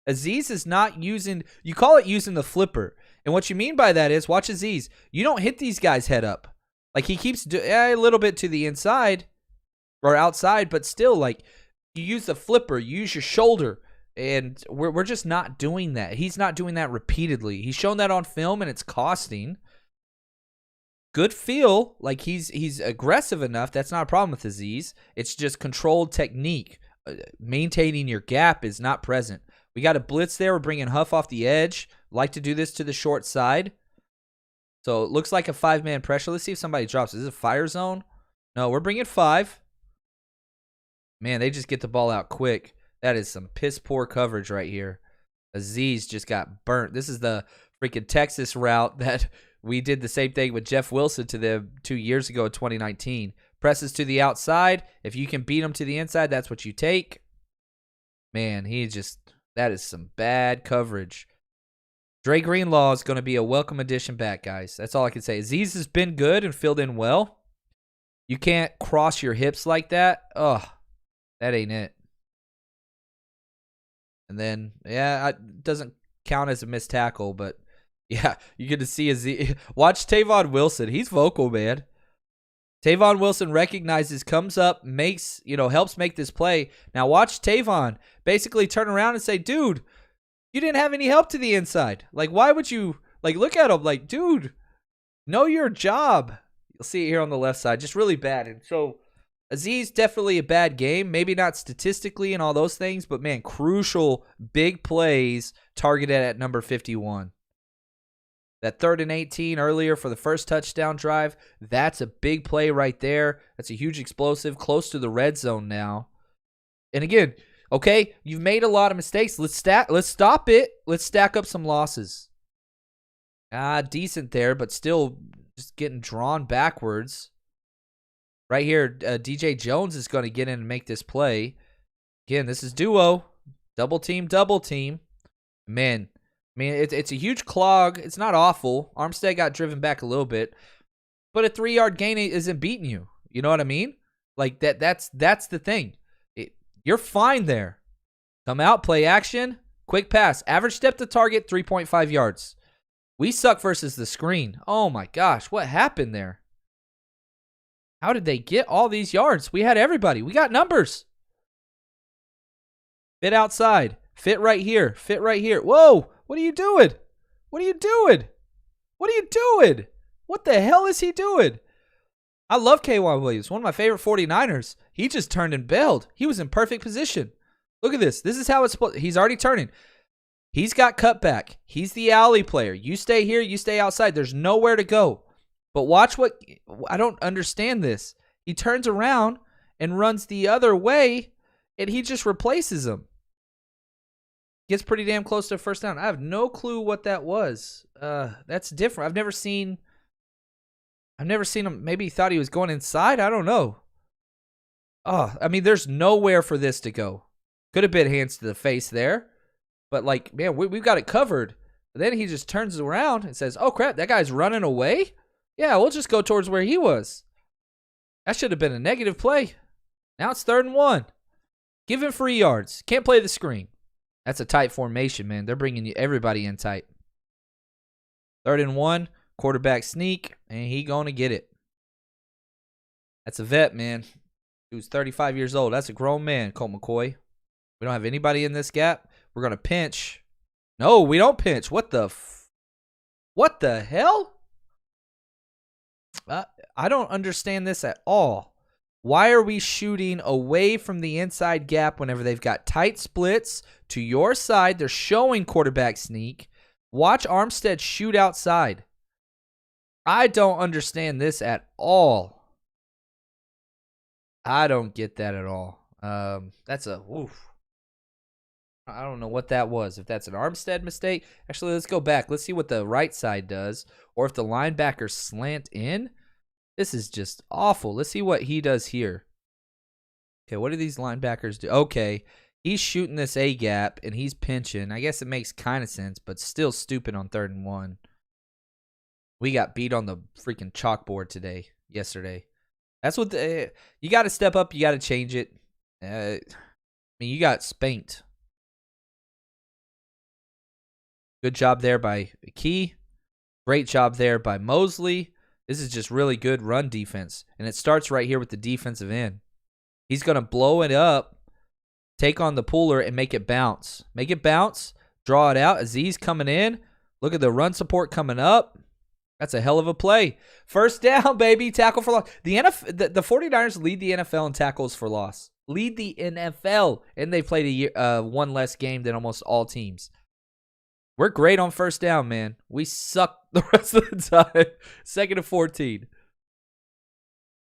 Aziz is not using, you call it using the flipper. And what you mean by that is, watch Aziz. You don't hit these guys head up. Like he keeps a little bit to the inside or outside, but still like you use the flipper, you use your shoulder. And we're just not doing that. He's not doing that repeatedly. He's shown that on film and it's costing. Good feel, like he's aggressive enough. That's not a problem with Aziz. It's just controlled technique. Maintaining your gap is not present. We got a blitz there. We're bringing Huff off the edge. Like to do this to the short side. So it looks like a 5-man pressure. Let's see if somebody drops. Is this a fire zone? No, we're bringing 5. Man, they just get the ball out quick. That is some piss poor coverage right here. Aziz just got burnt. This is the freaking Texas route that we did the same thing with Jeff Wilson to them 2 years ago in 2019. Presses to the outside. If you can beat him to the inside, that's what you take. Man, that is some bad coverage. Dre Greenlaw is going to be a welcome addition back, guys. That's all I can say. Aziz has been good and filled in well. You can't cross your hips like that. Ugh, that ain't it. And then, yeah, it doesn't count as a missed tackle, but yeah, you get to see Aziz. Watch Tavon Wilson. He's vocal, man. Tavon Wilson recognizes, comes up, makes, helps make this play. Now watch Tavon basically turn around and say, dude, you didn't have any help to the inside. Like, why would you, look at him like, dude, know your job. You'll see it here on the left side. Just really bad. And so Aziz, definitely a bad game. Maybe not statistically and all those things, but man, crucial big plays targeted at number 51. That 3rd and 18 earlier for the first touchdown drive, that's a big play right there. That's a huge explosive, close to the red zone now. And again, okay, you've made a lot of mistakes. Let's stop it. Let's stack up some losses. Decent there, but still just getting drawn backwards. Right here, DJ Jones is going to get in and make this play. Again, this is duo. Double team. Man, it's a huge clog. It's not awful. Armstead got driven back a little bit. But a 3-yard gain isn't beating you. You know what I mean? Like, that's the thing. You're fine there. Come out, play action, quick pass. Average step to target, 3.5 yards. We suck versus the screen. Oh, my gosh. What happened there? How did they get all these yards? We had everybody. We got numbers. Fit outside. Fit right here. Fit right here. Whoa. What are you doing? What are you doing? What are you doing? What the hell is he doing? I love K'Wan Williams. One of my favorite 49ers. He just turned and bailed. He was in perfect position. Look at this. This is how it's supposed. He's already turning. He's got cutback. He's the alley player. You stay here. You stay outside. There's nowhere to go. But watch what, I don't understand this. He turns around and runs the other way, and he just replaces him. Gets pretty damn close to a first down. I have no clue what that was. That's different. I've never seen him. Maybe he thought he was going inside. I don't know. Oh, I mean, there's nowhere for this to go. Could have been hands to the face there. But, like, man, we've got it covered. But then he just turns around and says, oh, crap, that guy's running away? Yeah, we'll just go towards where he was. That should have been a negative play. Now it's 3rd and 1. Give him free yards. Can't play the screen. That's a tight formation, man. They're bringing everybody in tight. 3rd and 1. Quarterback sneak, and he going to get it. That's a vet, man. Who's 35 years old. That's a grown man, Colt McCoy. We don't have anybody in this gap. We're going to pinch. No, we don't pinch. What the hell? I don't understand this at all. Why are we shooting away from the inside gap whenever they've got tight splits to your side? They're showing quarterback sneak. Watch Armstead shoot outside. I don't understand this at all. I don't get that at all. That's a oof. I don't know what that was. If that's an Armstead mistake. Actually, let's go back. Let's see what the right side does. Or if the linebackers slant in. This is just awful. Let's see what he does here. Okay, what do these linebackers do? Okay, he's shooting this A gap, and he's pinching. I guess it makes kind of sense, but still stupid on 3rd and 1. We got beat on the freaking chalkboard yesterday. That's what you got to step up. You got to change it. I mean, you got spanked. Good job there by Key. Great job there by Mosley. This is just really good run defense. And it starts right here with the defensive end. He's going to blow it up, take on the puller, and make it bounce. Make it bounce, draw it out. Aziz coming in. Look at the run support coming up. That's a hell of a play. First down, baby. Tackle for loss. The 49ers lead the NFL in tackles for loss. Lead the NFL. And they played one less game than almost all teams. We're great on first down, man. We suck the rest of the time. 2nd and 14.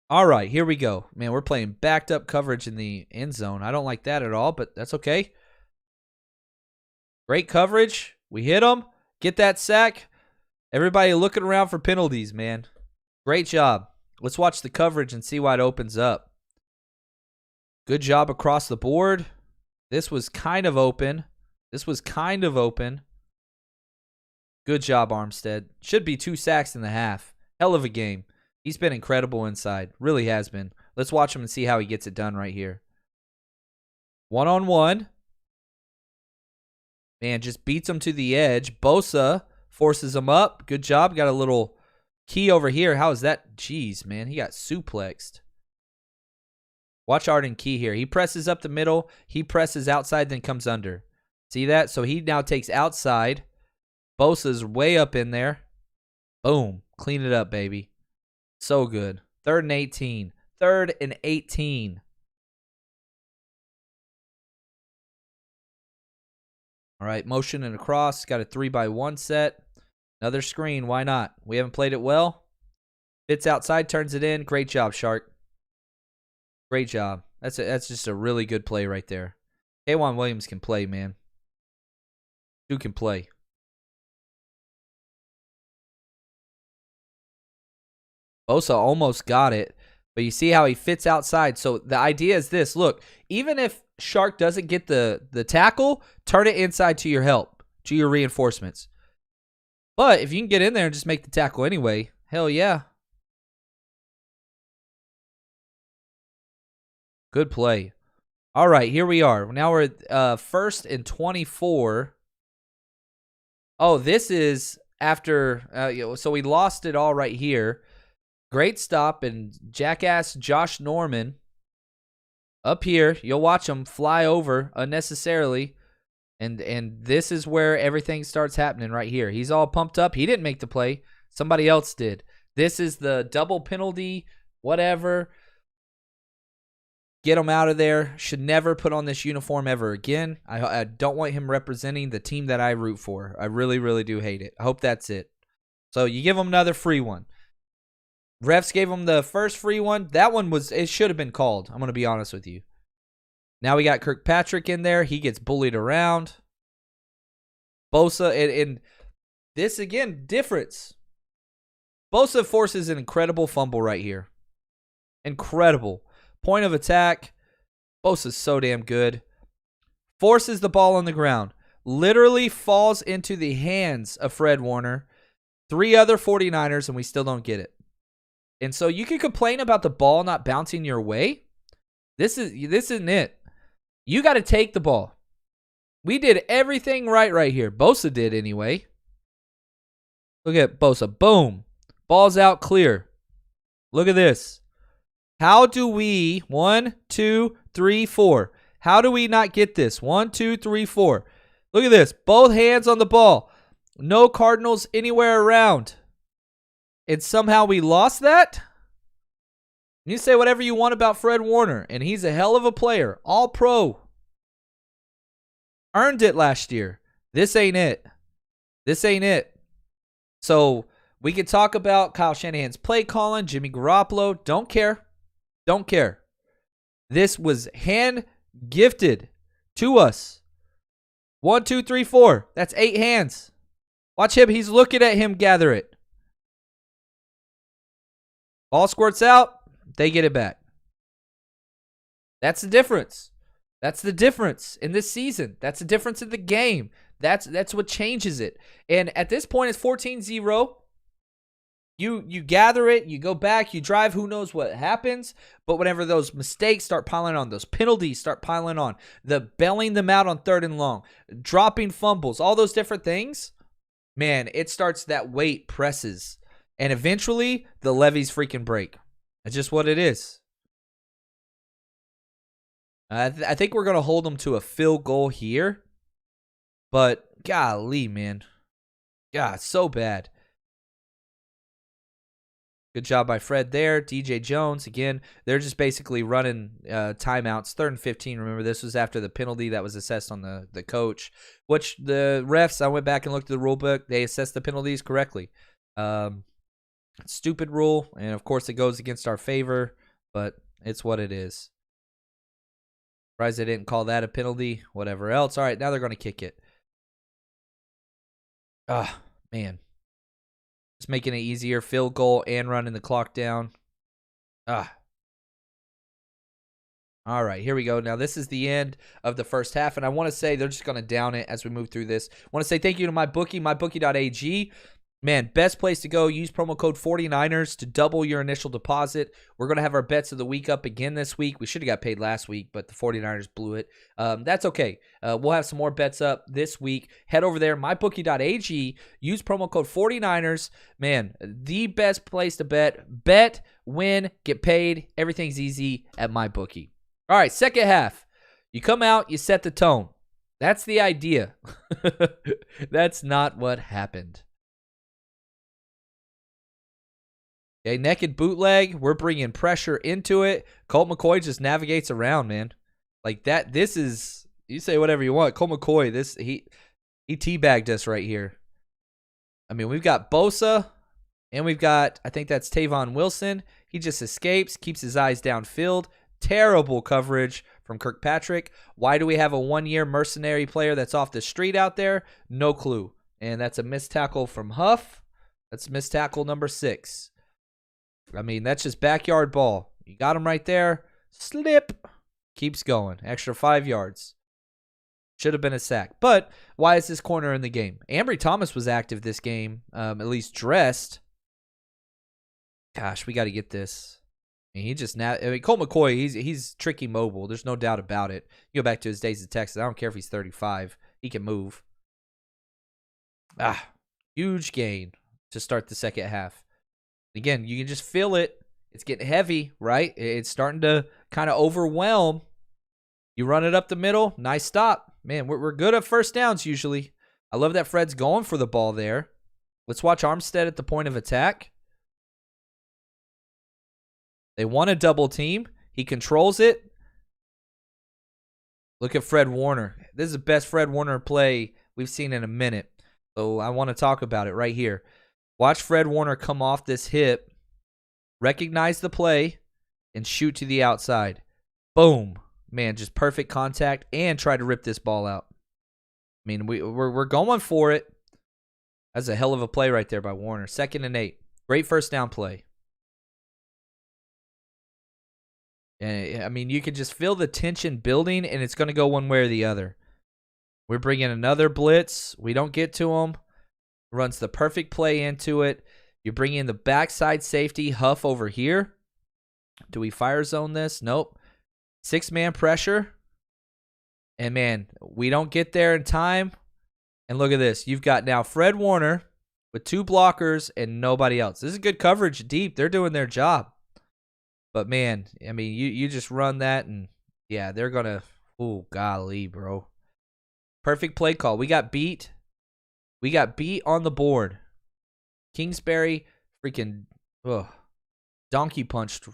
All right, here we go. Man, we're playing backed up coverage in the end zone. I don't like that at all, but that's okay. Great coverage. We hit them. Get that sack. Everybody looking around for penalties, man. Great job. Let's watch the coverage and see why it opens up. Good job across the board. This was kind of open. Good job, Armstead. Should be 2 sacks in the half. Hell of a game. He's been incredible inside. Really has been. Let's watch him and see how he gets it done right here. 1-on-1. Man, just beats him to the edge. Bosa forces him up. Good job. Got a little key over here. How is that? Jeez, man. He got suplexed. Watch Arden Key here. He presses up the middle. He presses outside, then comes under. See that? So he now takes outside. Bosa's way up in there. Boom. Clean it up, baby. So good. 3rd and 18. 3rd and 18. All right, motion and across. Got a 3-by-1 set. Another screen. Why not? We haven't played it well. Fits outside, turns it in. Great job, Shark. Great job. That's just a really good play right there. K'Wan Williams can play, man. Dude can play. Bosa almost got it, but you see how he fits outside. So the idea is this. Look, even if Shark doesn't get the tackle, turn it inside to your help, to your reinforcements. But if you can get in there and just make the tackle anyway, hell yeah. Good play. All right, here we are. Now we're at 1st and 24. Oh, this is after, so we lost it all right here. Great stop, and jackass Josh Norman up here. You'll watch him fly over unnecessarily, and this is where everything starts happening right here. He's all pumped up. He didn't make the play. Somebody else did. This is the double penalty, whatever. Get him out of there. Should never put on this uniform ever again. I don't want him representing the team that I root for. I really, really do hate it. I hope that's it. So you give him another free one. Refs gave him the first free one. That one it should have been called. I'm going to be honest with you. Now we got Kirkpatrick in there. He gets bullied around. Bosa, and this again, difference. Bosa forces an incredible fumble right here. Incredible. Point of attack. Bosa's so damn good. Forces the ball on the ground. Literally falls into the hands of Fred Warner. 3 other 49ers, and we still don't get it. And so you can complain about the ball not bouncing your way. This isn't it. You got to take the ball. We did everything right here. Bosa did anyway. Look at Bosa. Boom. Ball's out clear. Look at this. How do we, 1, 2, 3, 4. How do we not get this? 1, 2, 3, 4. Look at this. Both hands on the ball. No Cardinals anywhere around. And somehow we lost that? You say whatever you want about Fred Warner, and he's a hell of a player. All pro. Earned it last year. This ain't it. This ain't it. So we could talk about Kyle Shanahan's play calling, Jimmy Garoppolo. Don't care. Don't care. This was hand gifted to us. 1, 2, 3, 4. That's 8 hands. Watch him. He's looking at him gather it. Ball squirts out. They get it back. That's the difference. That's the difference in this season. That's the difference in the game. That's what changes it. And at this point, it's 14-0. You gather it, you go back, you drive, who knows what happens. But whenever those mistakes start piling on, those penalties start piling on, the bailing them out on 3rd and long, dropping fumbles, all those different things, man, it starts, that weight presses. And eventually, the levees freaking break. That's just what it is. I think we're going to hold them to a field goal here. But, golly, man. God, so bad. Good job by Fred there. DJ Jones, again, they're just basically running timeouts. 3rd and 15, remember, this was after the penalty that was assessed on the coach, which the refs, I went back and looked at the rule book, they assessed the penalties correctly. Stupid rule, and of course it goes against our favor, but it's what it is. Surprised they didn't call that a penalty, whatever else. All right, now they're going to kick it. Man. Just making it easier. Field goal and running the clock down. All right, here we go. Now, this is the end of the first half, and I want to say they're just going to down it as we move through this. I want to say thank you to MyBookie, mybookie.ag. Man, best place to go. Use promo code 49ers to double your initial deposit. We're going to have our bets of the week up again this week. We should have got paid last week, but the 49ers blew it. That's okay. We'll have some more bets up this week. Head over there, mybookie.ag. Use promo code 49ers. Man, the best place to bet. Bet, win, get paid. Everything's easy at MyBookie. All right, second half. You come out, you set the tone. That's the idea. That's not what happened. Okay, naked bootleg. We're bringing pressure into it. Colt McCoy just navigates around, man. Like that. This is, you say whatever you want. Colt McCoy, he teabagged us right here. I mean, we've got Bosa, and we've got, I think that's Tavon Wilson. He just escapes, keeps his eyes downfield. Terrible coverage from Kirkpatrick. Why do we have a 1-year mercenary player that's off the street out there? No clue. And that's a missed tackle from Huff. That's missed tackle number 6. I mean, that's just backyard ball. You got him right there. Slip. Keeps going. Extra 5 yards. Should have been a sack. But why is this corner in the game? Ambry Thomas was active this game, at least dressed. Gosh, we got to get this. I mean, Colt McCoy, he's tricky mobile. There's no doubt about it. You go back to his days in Texas. I don't care if he's 35. He can move. Huge gain to start the second half. Again, you can just feel it. It's getting heavy, right? It's starting to kind of overwhelm. You run it up the middle. Nice stop. Man, we're good at first downs usually. I love that Fred's going for the ball there. Let's watch Armstead at the point of attack. They want a double team. He controls it. Look at Fred Warner. This is the best Fred Warner play we've seen in a minute. So I want to talk about it right here. Watch Fred Warner come off this hip, recognize the play, and shoot to the outside. Boom. Man, just perfect contact and try to rip this ball out. I mean, we're going for it. That's a hell of a play right there by Warner. 2nd and 8. Great first down play. And I mean, you can just feel the tension building, and it's going to go one way or the other. We're bringing another blitz. We don't get to him. Runs the perfect play into it. You bring in the backside safety, Huff over here. Do we fire zone this? Nope. 6-man pressure. And, man, we don't get there in time. And look at this. You've got now Fred Warner with 2 blockers and nobody else. This is good coverage deep. They're doing their job. But, man, I mean, you just run that, and, yeah, they're going to – oh, golly, bro. Perfect play call. We got beat. We got beat on the board. Kingsbury freaking donkey punched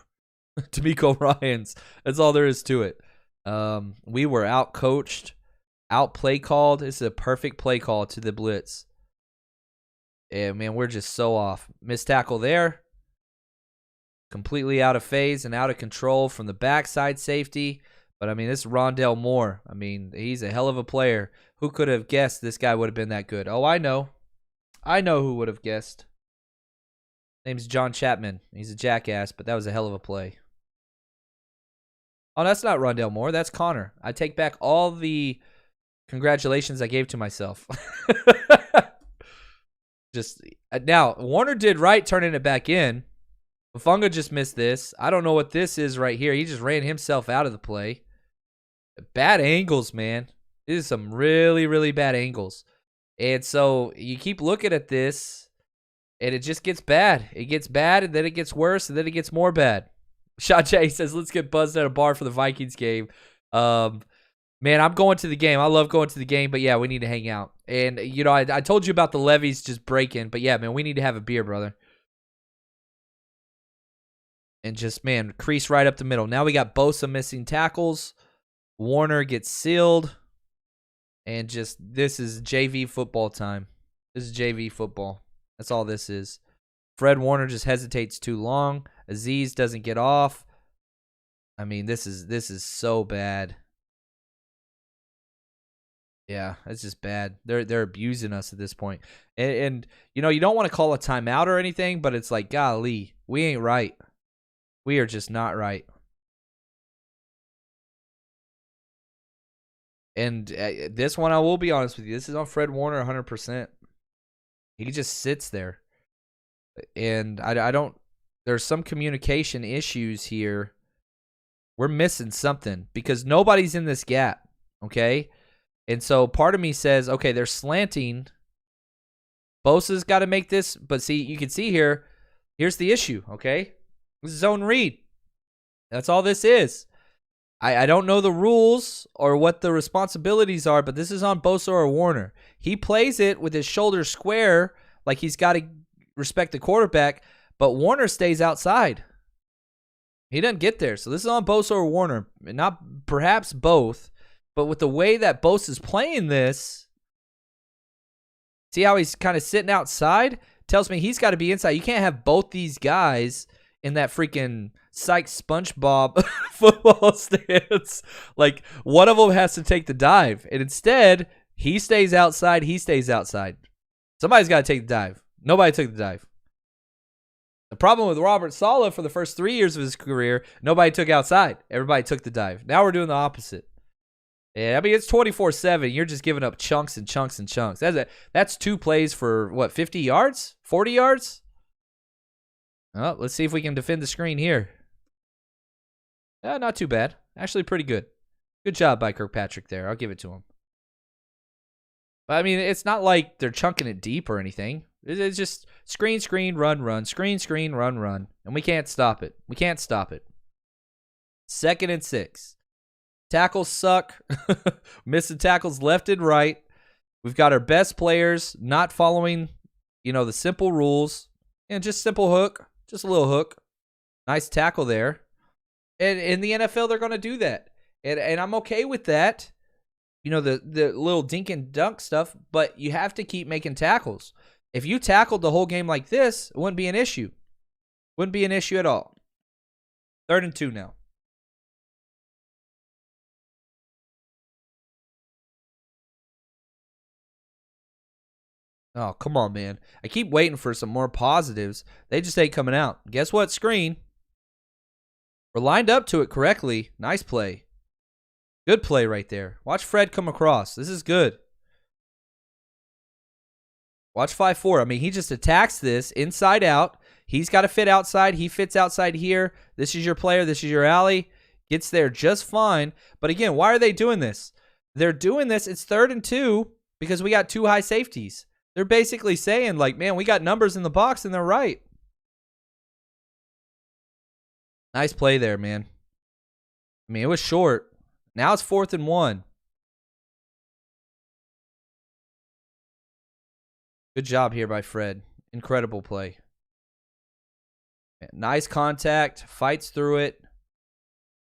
D'Amico Ryans. That's all there is to it. We were out-coached, out-play called. This is a perfect play call to the blitz. And, man, we're just so off. Missed tackle there. Completely out of phase and out of control from the backside safety. But, I mean, this is Rondell Moore. I mean, he's a hell of a player. Who could have guessed this guy would have been that good? Oh, I know. I know who would have guessed. Name's John Chapman. He's a jackass, but that was a hell of a play. Oh, that's not Rondell Moore. That's Connor. I take back all the congratulations I gave to myself. Just now, Warner did right turning it back in. Bufunga just missed this. I don't know what this is right here. He just ran himself out of the play. Bad angles, man. This is some really, really bad angles. And so you keep looking at this, and it just gets bad. It gets bad, and then it gets worse, and then it gets more bad. Shot Jay says, let's get buzzed at a bar for the Vikings game. Man, I'm going to the game. I love going to the game, but, yeah, we need to hang out. And, you know, I told you about the levees just breaking, but, yeah, man, we need to have a beer, brother. And just, man, crease right up the middle. Now we got Bosa missing tackles. Warner gets sealed. And just, this is JV football time. This is JV football. That's all this is. Fred Warner just hesitates too long. Aziz doesn't get off. I mean, this is so bad. Yeah, it's just bad. They're abusing us at this point. And you know, you don't want to call a timeout or anything, but it's like, golly, we ain't right. We are just not right. And this one, I will be honest with you, this is on Fred Warner 100%. He just sits there. And I don't, there's some communication issues here. We're missing something because nobody's in this gap, okay? And so part of me says, okay, they're slanting. Bosa's got to make this, but see, you can see here, here's the issue, okay? This is zone read. That's all this is. I don't know the rules or what the responsibilities are, but this is on Bosa or Warner. He plays it with his shoulders square, like he's got to respect the quarterback, but Warner stays outside. He doesn't get there. So this is on Bosa or Warner. Not perhaps both, but with the way that Bosa's playing this, see how he's kind of sitting outside? Tells me he's got to be inside. You can't have both these guys in that freaking Psych SpongeBob football stance. Like, one of them has to take the dive. And instead, he stays outside. He stays outside. Somebody's got to take the dive. Nobody took the dive. The problem with Robert Saleh for the first 3 years of his career, nobody took outside. Everybody took the dive. Now we're doing the opposite. Yeah, I mean, it's 24/7. You're just giving up chunks and chunks and chunks. That's 2 plays for, what, 50 yards? 40 yards? Oh, let's see if we can defend the screen here. Not too bad. Actually, pretty good. Good job by Kirkpatrick there. I'll give it to him. But, I mean, it's not like they're chunking it deep or anything. It's just screen, screen, run, run. Screen, screen, run, run. And we can't stop it. We can't stop it. 2nd and 6. Tackles suck. Missing tackles left and right. We've got our best players not following, the simple rules. And just simple hook. Just a little hook. Nice tackle there. And in the NFL, they're going to do that. And I'm okay with that. The little dink and dunk stuff. But you have to keep making tackles. If you tackled the whole game like this, it wouldn't be an issue. Wouldn't be an issue at all. 3rd and 2 now. Oh, come on, man. I keep waiting for some more positives. They just ain't coming out. Guess what? Screen. We're lined up to it correctly. Nice play. Good play right there. Watch Fred come across. This is good. Watch 5-4. I mean, he just attacks this inside out. He's got to fit outside. He fits outside here. This is your player. This is your alley. Gets there just fine. But again, why are they doing this? They're doing this. It's 3rd and 2 because we got 2 high safeties. They're basically saying, like, man, we got numbers in the box, and they're right. Nice play there, man. I mean, it was short. Now it's 4th and 1. Good job here by Fred. Incredible play. Nice contact. Fights through it.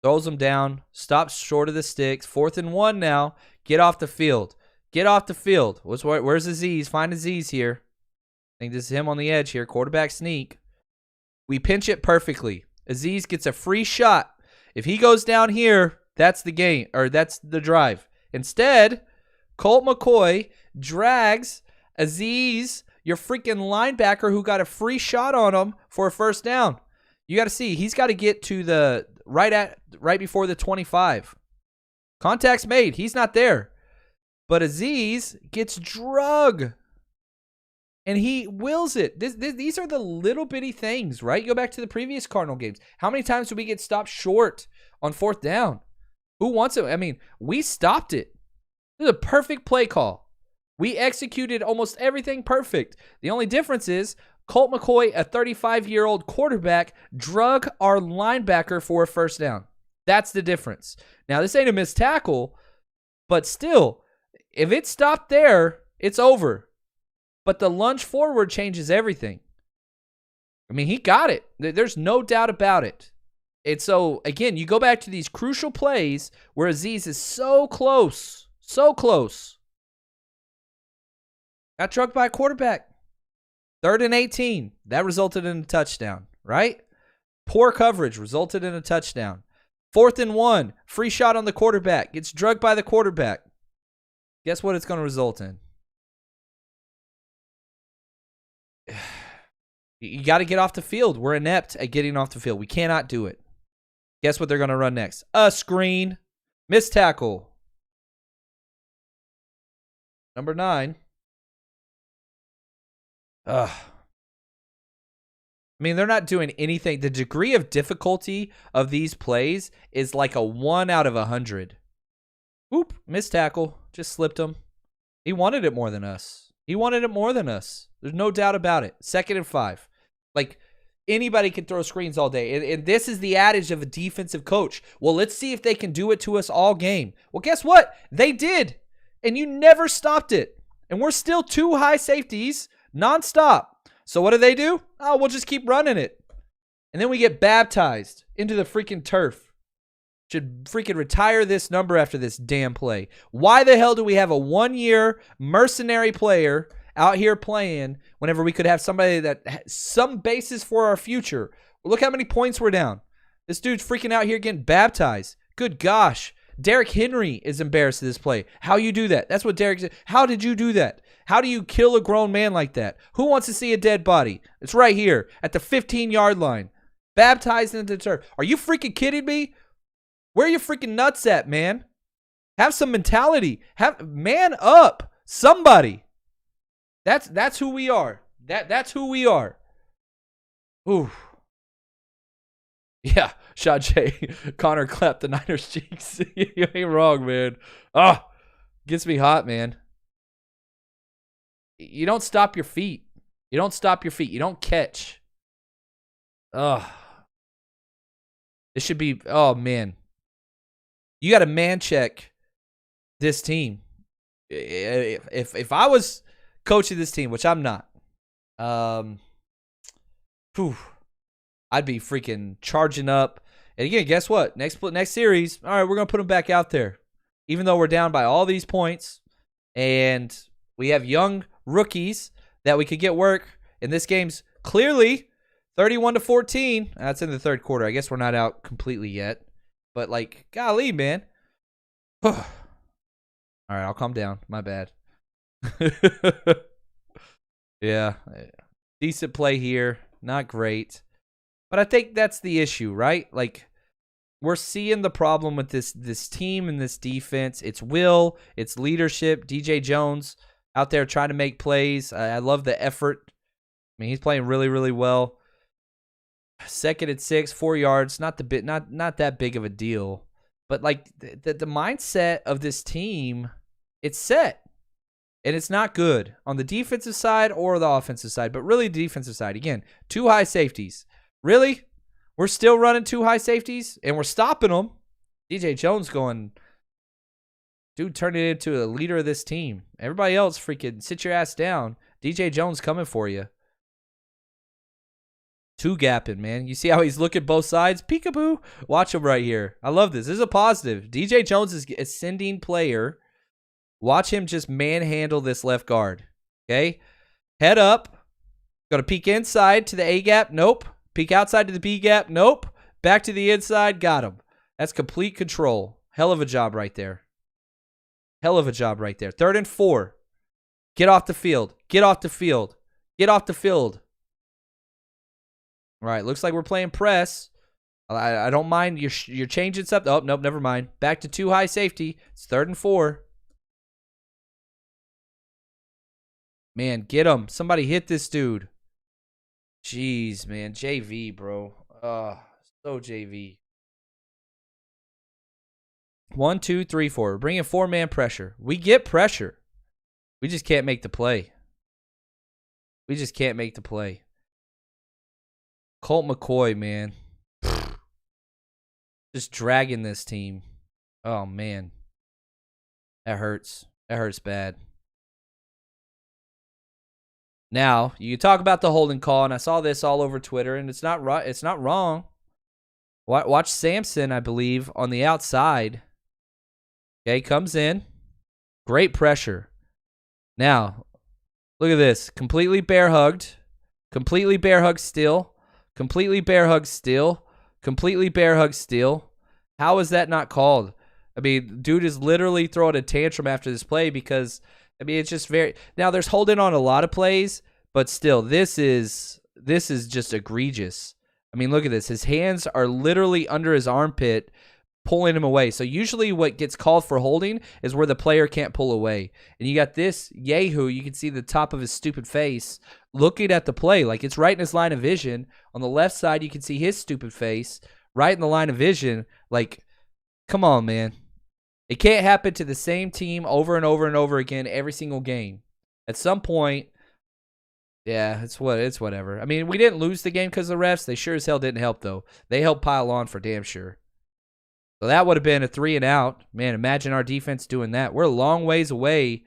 Throws him down. Stops short of the sticks. 4th and 1 now. Get off the field. Get off the field. Where's Aziz? Find Aziz here. I think this is him on the edge here. Quarterback sneak. We pinch it perfectly. Aziz gets a free shot. If he goes down here, that's the game, or that's the drive. Instead, Colt McCoy drags Aziz, your freaking linebacker, who got a free shot on him for a first down. You got to see, he's got to get to the right before the 25. Contact's made. He's not there. But Aziz gets drug. And he wills it. These are the little bitty things, right? You go back to the previous Cardinal games. How many times did we get stopped short on 4th down? Who wants it? I mean, we stopped it. This is a perfect play call. We executed almost everything perfect. The only difference is Colt McCoy, a 35-year-old quarterback, drug our linebacker for a first down. That's the difference. Now, this ain't a missed tackle, but still, if it stopped there, it's over. But the lunge forward changes everything. I mean, he got it. There's no doubt about it. And so, again, you go back to these crucial plays where Aziz is so close. So close. Got drugged by a quarterback. 3rd and 18. That resulted in a touchdown, right? Poor coverage resulted in a touchdown. 4th and 1. Free shot on the quarterback. Gets drugged by the quarterback. Guess what it's going to result in? You got to get off the field. We're inept at getting off the field. We cannot do it. Guess what they're going to run next? A screen. Missed tackle. Number 9. I mean, they're not doing anything. The degree of difficulty of these plays is like a 1 out of 100. Whoop. Missed tackle. Just slipped him. He wanted it more than us. There's no doubt about it. 2nd and 5. Like, anybody can throw screens all day. And this is the adage of a defensive coach. Well, let's see if they can do it to us all game. Well, guess what? They did. And you never stopped it. And we're still 2 high safeties nonstop. So what do? Oh, we'll just keep running it. And then we get baptized into the freaking turf. Should freaking retire this number after this damn play. Why the hell do we have a 1-year mercenary player out here playing whenever we could have somebody that has some basis for our future? Look how many points we're down. This dude's freaking out here getting baptized. Good gosh. Derrick Henry is embarrassed of this play. How you do that? That's what Derrick said. How did you do that? How do you kill a grown man like that? Who wants to see a dead body? It's right here at the 15-yard line. Baptized into the turf. Are you freaking kidding me? Where are your freaking nuts at, man? Have some mentality. Man up. Somebody. That's who we are. That's who we are. Ooh. Yeah, Shot J. Connor clapped the Niners' cheeks. You ain't wrong, man. Gets me hot, man. You don't stop your feet. You don't catch. This should be, oh, man. You got to man check this team. If I was coaching this team, which I'm not, I'd be freaking charging up. And again, guess what? Next series, all right, we're going to put them back out there. Even though we're down by all these points and we have young rookies that we could get work. And this game's clearly 31-14. That's in the third quarter. I guess we're not out completely yet. But, like, golly, man. All right, I'll calm down. My bad. Yeah. Decent play here. Not great. But I think that's the issue, right? Like, we're seeing the problem with this team and this defense. It's will. It's leadership. DJ Jones out there trying to make plays. I love the effort. I mean, he's playing really, really well. 2nd and 6, 4 yards. Not that big of a deal. But, like, the mindset of this team, it's set. And it's not good on the defensive side or the offensive side, but really the defensive side. Again, 2 high safeties. Really? We're still running 2 high safeties, and we're stopping them. DJ Jones going, dude, turn it into a leader of this team. Everybody else freaking sit your ass down. DJ Jones coming for you. 2-gapping, man. You see how he's looking both sides? Peekaboo. Watch him right here. I love this. This is a positive. DJ Jones is ascending player. Watch him just manhandle this left guard. Okay? Head up. Going to peek inside to the A gap. Nope. Peek outside to the B gap. Nope. Back to the inside. Got him. That's complete control. Hell of a job right there. Hell of a job right there. 3rd and 4. Get off the field. Get off the field. Get off the field. All right. Looks like we're playing press. I don't mind. You're changing something. Oh, nope. Never mind. Back to 2 high safety. It's 3rd and 4. Man, get him. Somebody hit this dude. Jeez, man. JV, bro. So JV. 1, 2, 3, 4. We're bringing 4-man pressure. We get pressure. We just can't make the play. We just can't make the play. Colt McCoy, man. Just dragging this team. Oh, man. That hurts. That hurts bad. Now, you talk about the holding call, and I saw this all over Twitter, and it's not right. It's not wrong. Watch Sampson, I believe, on the outside. Okay, comes in. Great pressure. Now, look at this. Completely bear hugged. Completely bear hugged still. Completely bear hugged still. Completely bear hugged still. How is that not called? I mean, dude is literally throwing a tantrum after this play because, I mean, it's just very... Now, there's holding on a lot of plays, but still, this is just egregious. I mean, look at this. His hands are literally under his armpit, pulling him away. So usually what gets called for holding is where the player can't pull away. And you got this Yahoo, you can see the top of his stupid face looking at the play. Like it's right in his line of vision. On the left side, you can see his stupid face right in the line of vision. Like, come on, man. It can't happen to the same team over and over and over again every single game. At some point, yeah, it's whatever. I mean, we didn't lose the game because of the refs. They sure as hell didn't help, though. They helped pile on for damn sure. So that would have been a 3-and-out. Man, imagine our defense doing that. We're a long ways away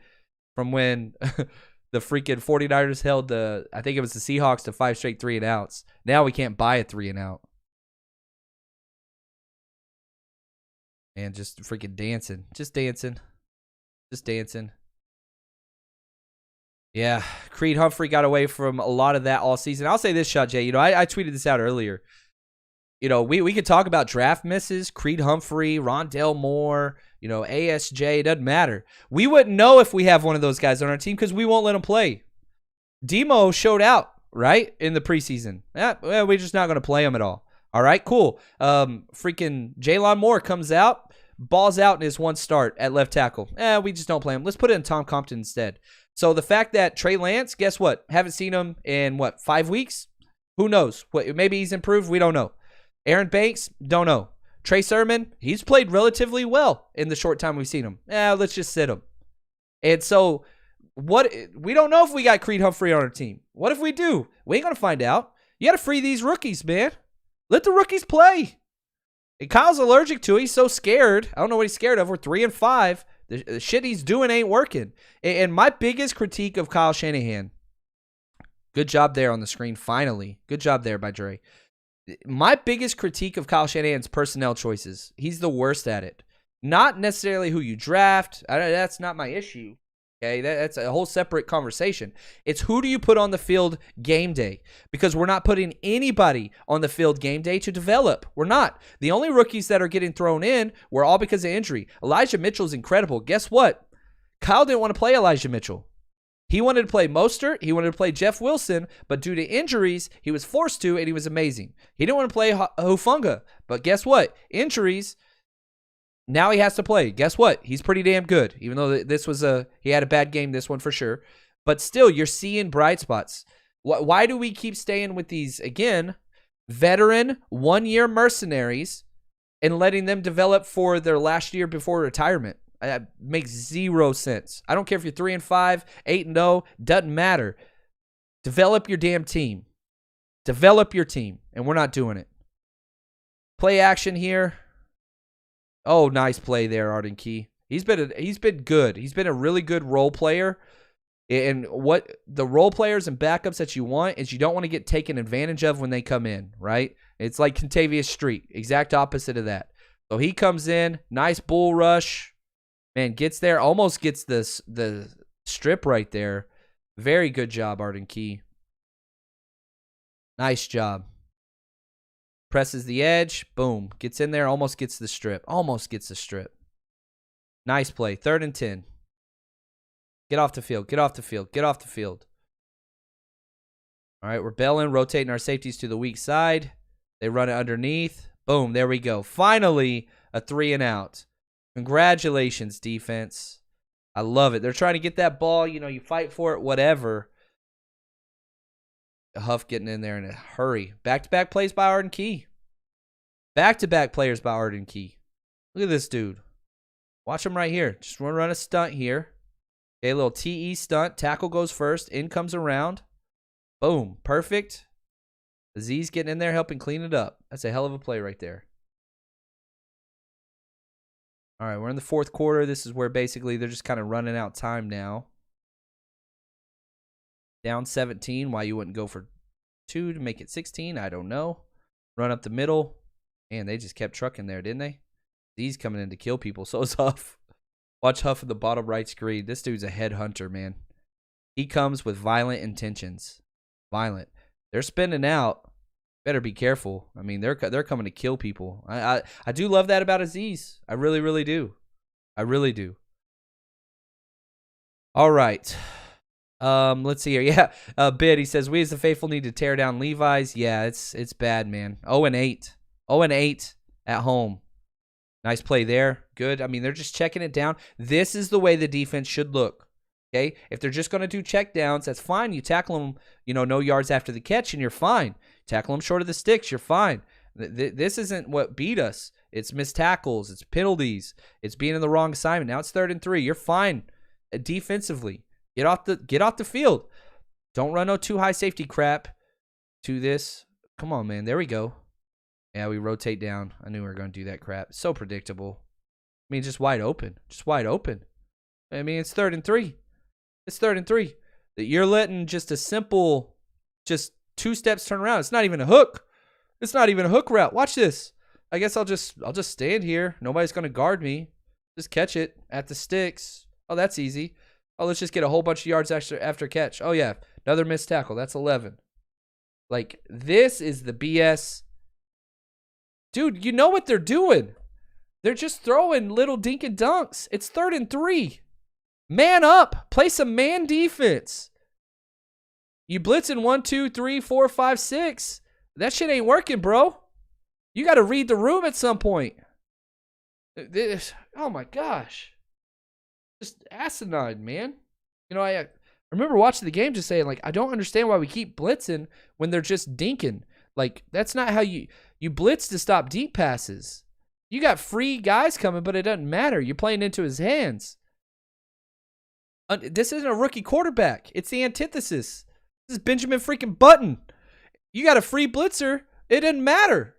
from when the freaking 49ers held I think it was the Seahawks to 5 straight 3-and-outs. Now we can't buy a 3-and-out. Man, just freaking dancing. Just dancing. Just dancing. Yeah, Creed Humphrey got away from a lot of that all season. I'll say this, Shot Jay. You know, I tweeted this out earlier. You know, we could talk about draft misses, Creed Humphrey, Rondell Moore, you know, ASJ. It doesn't matter. We wouldn't know if we have one of those guys on our team because we won't let him play. Demo showed out, right, in the preseason. Yeah, well, we're just not going to play him at all. All right, cool. Freaking Jaylon Moore comes out, balls out in his one start at left tackle. We just don't play him. Let's put it in Tom Compton instead. So the fact that Trey Lance, guess what? Haven't seen him in, 5 weeks? Who knows? Maybe he's improved. We don't know. Aaron Banks, don't know. Trey Sermon, he's played relatively well in the short time we've seen him. Let's just sit him. And so we don't know if we got Creed Humphrey on our team. What if we do? We ain't going to find out. You got to free these rookies, man. Let the rookies play. And Kyle's allergic to it. He's so scared. I don't know what he's scared of. We're 3-5. The shit he's doing ain't working. And my biggest critique of Kyle Shanahan, good job there on the screen, finally. Good job there by Dre. My biggest critique of Kyle Shanahan's personnel choices. He's the worst at it. Not necessarily who you draft. That's not my issue. Okay, that's a whole separate conversation. It's who do you put on the field game day? Because we're not putting anybody on the field game day to develop. We're not. The only rookies that are getting thrown in were all because of injury. Elijah Mitchell's incredible. Guess what? Kyle didn't want to play Elijah Mitchell. He wanted to play Mostert. He wanted to play Jeff Wilson, but due to injuries, he was forced to, and he was amazing. He didn't want to play Hufanga, but guess what? Injuries. Now he has to play. Guess what? He's pretty damn good, even though he had a bad game, this one for sure. But still, you're seeing bright spots. Why do we keep staying with these, again, veteran, one-year mercenaries and letting them develop for their last year before retirement? That makes zero sense. I don't care if you're 3-5, 8-0, doesn't matter. Develop your damn team. Develop your team, and we're not doing it. Play action here. Oh, nice play there, Arden Key. He's been good. He's been a really good role player. And what the role players and backups that you want is you don't want to get taken advantage of when they come in, right? It's like Contavious Street, exact opposite of that. So he comes in, nice bull rush. Man, gets there, almost gets the strip right there. Very good job, Arden Key. Nice job. Presses the edge. Boom. Gets in there. Almost gets the strip. Almost gets the strip. Nice play. 3rd and 10. Get off the field. Get off the field. Get off the field. All right, we're bailing, rotating our safeties to the weak side. They run it underneath. Boom. There we go. Finally, a 3 and out. Congratulations, defense. I love it. They're trying to get that ball. You know, you fight for it, whatever. Huff getting in there in a hurry. Back-to-back plays by Arden Key. Back-to-back players by Arden Key. Look at this dude. Watch him right here. Just run a stunt here. Okay, a little TE stunt. Tackle goes first. In comes around. Boom. Perfect. Aziz getting in there helping clean it up. That's a hell of a play right there. All right, we're in the 4th quarter. This is where basically they're just kind of running out time now. Down 17. Why you wouldn't go for 2 to make it 16, I don't know. Run up the middle. Man, they just kept trucking there, didn't they? He's coming in to kill people. So is Huff. Watch Huff in the bottom right screen. This dude's a headhunter, man. He comes with violent intentions. Violent. They're spinning out. Better be careful. I mean, they're coming to kill people. I do love that about Aziz. I really, really do. I really do. All right. Let's see here. Yeah, Bid, he says, we as the faithful need to tear down Levi's. Yeah, it's bad, man. 0-8. 0-8 at home. Nice play there. Good. I mean, they're just checking it down. This is the way the defense should look. Okay? If they're just going to do check downs, that's fine. You tackle them, no yards after the catch, and you're fine. Tackle them short of the sticks, you're fine. This isn't what beat us. It's missed tackles. It's penalties. It's being in the wrong assignment. Now it's 3rd and 3. You're fine defensively. Get off the field. Don't run no too high safety crap to this. Come on, man. There we go. Yeah, we rotate down. I knew we were going to do that crap. So predictable. I mean, just wide open. Just wide open. I mean, it's 3rd and 3. It's 3rd and 3. You're letting just a simple, just 2 steps turn around. It's not even a hook. It's not even a hook route. Watch this. I guess I'll just stand here. Nobody's going to guard me. Just catch it at the sticks. Oh, that's easy. Oh, let's just get a whole bunch of yards after catch. Oh, yeah. Another missed tackle. That's 11. Like, this is the BS. Dude, you know what they're doing. They're just throwing little dink and dunks. It's 3rd and 3. Man up. Play some man defense. You blitzing 1, 2, 3, 4, 5, 6. That shit ain't working, bro. You got to read the room at some point. Oh, my gosh. Just asinine, man. I remember watching the game just saying, like, I don't understand why we keep blitzing when they're just dinking. Like, that's not how you blitz to stop deep passes. You got free guys coming, but it doesn't matter. You're playing into his hands. This isn't a rookie quarterback. It's the antithesis. This is Benjamin freaking Button. You got a free blitzer. It doesn't matter.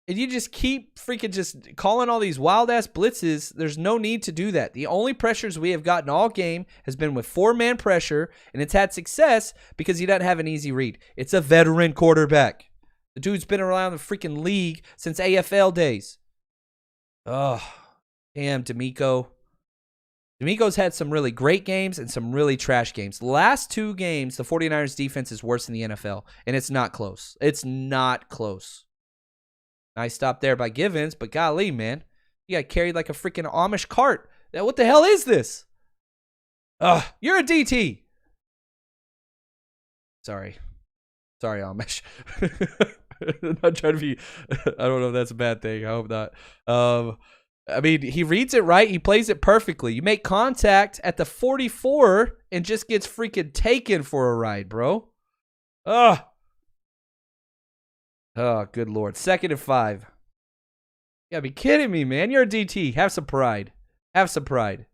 And you just keep freaking just calling all these wild-ass blitzes. There's no need to do that. The only pressures we have gotten all game has been with 4-man pressure, and it's had success because he doesn't have an easy read. It's a veteran quarterback. The dude's been around the freaking league since AFL days. Oh, damn, D'Amico. D'Amico's had some really great games and some really trash games. The last 2 games, the 49ers defense is worse than the NFL, and it's not close. It's not close. Nice stop there by Givens, but golly, man. You got carried like a freaking Amish cart. What the hell is this? You're a DT. Sorry, Amish. I'm not trying to be, I don't know if that's a bad thing. I hope not. I mean, he reads it right. He plays it perfectly. You make contact at the 44 and just gets freaking taken for a ride, bro. Oh, good Lord. 2nd and 5. You gotta be kidding me, man. You're a DT. Have some pride. Have some pride.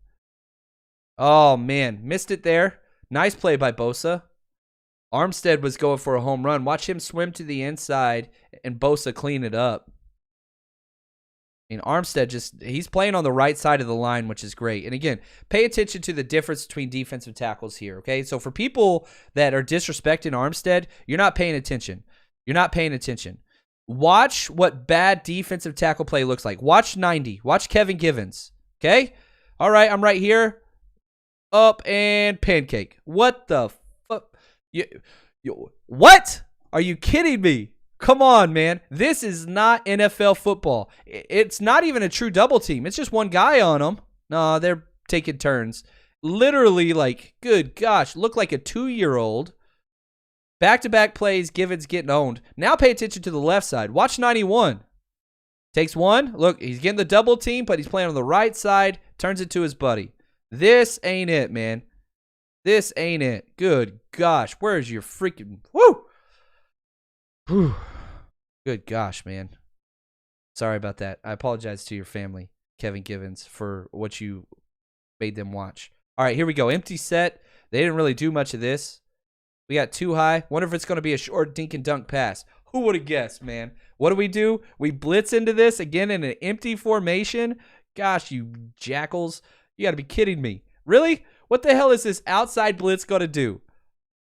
Oh, man. Missed it there. Nice play by Bosa. Armstead was going for a home run. Watch him swim to the inside and Bosa clean it up. I mean, Armstead he's playing on the right side of the line, which is great. And again, pay attention to the difference between defensive tackles here, okay? So for people that are disrespecting Armstead, you're not paying attention. You're not paying attention. Watch what bad defensive tackle play looks like. Watch 90. Watch Kevin Givens, okay? All right, I'm right here. Up and pancake. What the fuck? What? Are you kidding me? Come on, man. This is not NFL football. It's not even a true double team. It's just one guy on them. No, they're taking turns. Literally, like, good gosh, look like a 2-year-old. Back-to-back plays, Givens getting owned. Now pay attention to the left side. Watch 91. Takes one. Look, he's getting the double team, but he's playing on the right side. Turns it to his buddy. This ain't it, man. This ain't it. Good gosh. Where's your freaking... Woo! Whew. Good gosh, man. Sorry about that. I apologize to your family, Kevin Givens, for what you made them watch. All right, here we go. Empty set. They didn't really do much of this. We got too high. Wonder if it's going to be a short dink and dunk pass. Who would have guessed, man? What do? We blitz into this again in an empty formation. Gosh, you jackals. You got to be kidding me. Really? What the hell is this outside blitz going to do?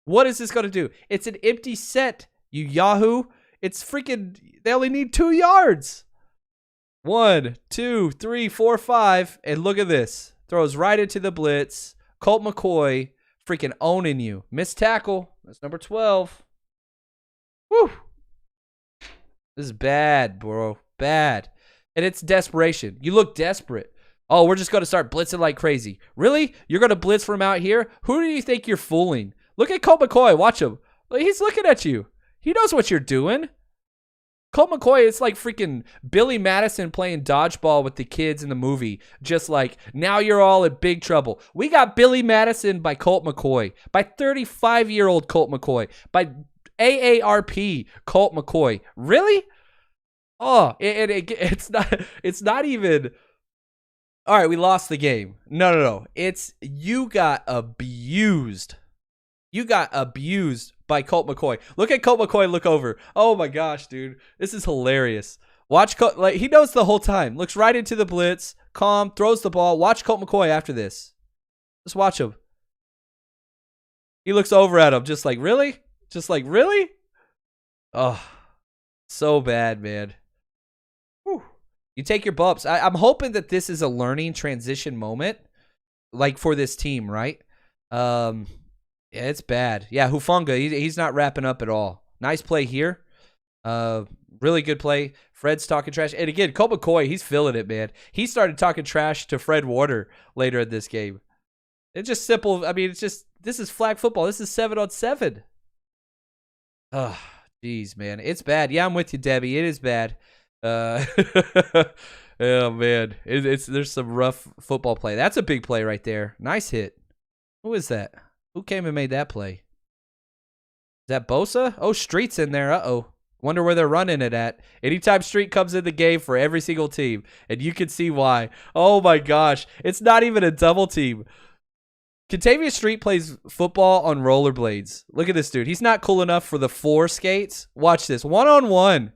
What is this going to do? It's an empty set. You yahoo. It's freaking, they only need 2 yards. 1, 2, 3, 4, 5. And look at this. Throws right into the blitz. Colt McCoy freaking owning you. Missed tackle. That's number 12. Woo. This is bad, bro. Bad. And it's desperation. You look desperate. Oh, we're just going to start blitzing like crazy. Really? You're going to blitz from out here? Who do you think you're fooling? Look at Colt McCoy. Watch him. He's looking at you. He knows what you're doing. Colt McCoy, it's like freaking Billy Madison playing dodgeball with the kids in the movie. Just like, now you're all in big trouble. We got Billy Madison by Colt McCoy. By 35-year-old Colt McCoy. By AARP Colt McCoy. Really? Oh, it's not even... All right, we lost the game. No. It's, you got abused. You got abused by Colt McCoy. Look at Colt McCoy look over. Oh my gosh, dude. This is hilarious. Watch Colt, like, he knows the whole time. Looks right into the blitz. Calm, throws the ball. Watch Colt McCoy after this. Just watch him. He looks over at him just like, really? Just like, really? Oh, so bad, man. Whew. You take your bumps. I'm hoping that this is a learning transition moment, like for this team, right? Yeah, it's bad. Yeah, Hufanga, he's not wrapping up at all. Nice play here. Really good play. Fred's talking trash. And again, Colt McCoy, he's feeling it, man. He started talking trash to Fred Warner later in this game. It's just simple. I mean, it's just, this is flag football. This is 7-on-7. Oh, jeez, man. It's bad. Yeah, I'm with you, Debbie. It is bad. Oh, man. There's some rough football play. That's a big play right there. Nice hit. Who is that? Who came and made that play? Is that Bosa? Oh, Street's in there. Uh-oh. Wonder where they're running it at. Anytime Street comes in the game for every single team, and you can see why. Oh, my gosh. It's not even a double team. Contavious Street plays football on rollerblades. Look at this dude. He's not cool enough for the 4 skates. Watch this. One-on-one.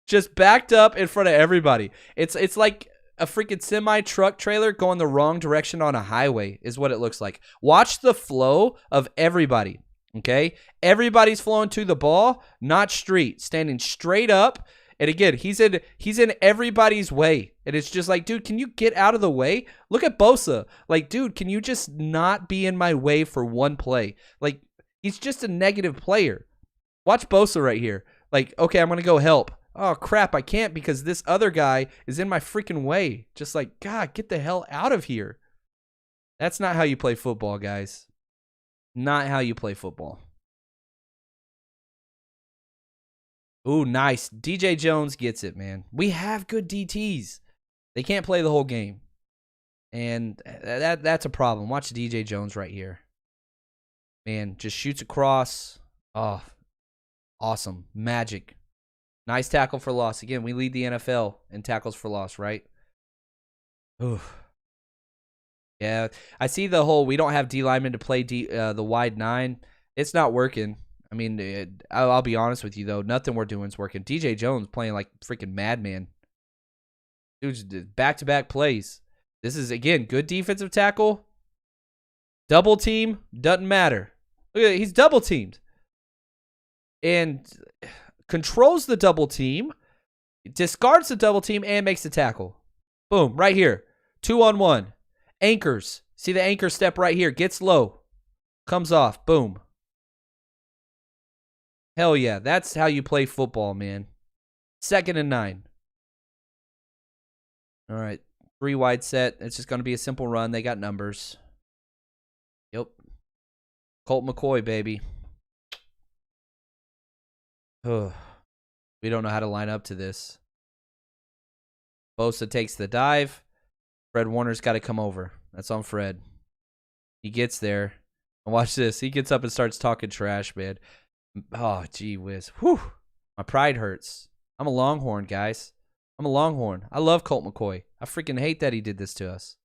Just backed up in front of everybody. It's like a freaking semi-truck trailer going the wrong direction on a highway is what it looks like. Watch the flow of everybody, okay? Everybody's flowing to the ball, not Street. Standing straight up. And again, he's in everybody's way. And it's just like, dude, can you get out of the way? Look at Bosa. Like, dude, can you just not be in my way for one play? Like, he's just a negative player. Watch Bosa right here. Like, okay, I'm going to go help. Oh, crap, I can't because this other guy is in my freaking way. Just like, God, get the hell out of here. That's not how you play football, guys. Not how you play football. Ooh, nice. DJ Jones gets it, man. We have good DTs. They can't play the whole game. And that's a problem. Watch DJ Jones right here. Man, just shoots across. Oh, awesome. Magic. Nice tackle for loss. Again, we lead the NFL in tackles for loss, right? Oof. Yeah, I see the whole we don't have D linemen to play the wide 9. It's not working. I mean, I'll be honest with you, though. Nothing we're doing is working. DJ Jones playing like freaking madman. Dude's back-to-back plays. This is, again, good defensive tackle. Double team, doesn't matter. Look at it, he's double teamed. And controls the double team, discards the double team, and makes the tackle. Boom, right here. 2-on-1. Anchors. See the anchor step right here. Gets low. Comes off. Boom. Hell yeah. That's how you play football, man. 2nd and 9. All right. 3 wide set. It's just going to be a simple run. They got numbers. Yep. Colt McCoy, baby. Ugh. We don't know how to line up to this. Bosa takes the dive. Fred Warner's got to come over. That's on Fred. He gets there. And watch this. He gets up and starts talking trash, man. Oh, gee whiz. Whew. My pride hurts. I'm a Longhorn, guys. I'm a Longhorn. I love Colt McCoy. I freaking hate that he did this to us.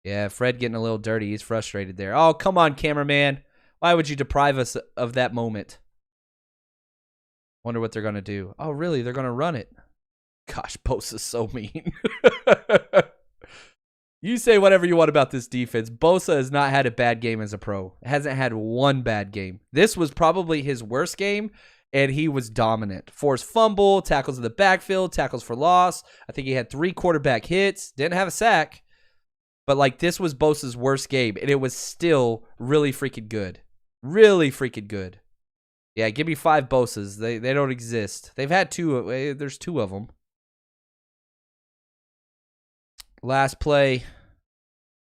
Yeah, Fred getting a little dirty. He's frustrated there. Oh, come on, cameraman. Why would you deprive us of that moment? Wonder what they're going to do. Oh, really? They're going to run it. Gosh, Bosa's so mean. You say whatever you want about this defense. Bosa has not had a bad game as a pro. Hasn't had one bad game. This was probably his worst game, and he was dominant. Forced fumble, tackles in the backfield, tackles for loss. I think he had 3 quarterback hits. Didn't have a sack. But, like, this was Bosa's worst game, and it was still really freaking good. Really freaking good. Yeah, give me 5 Bosas. They don't exist. They've had 2. There's 2 of them. Last play.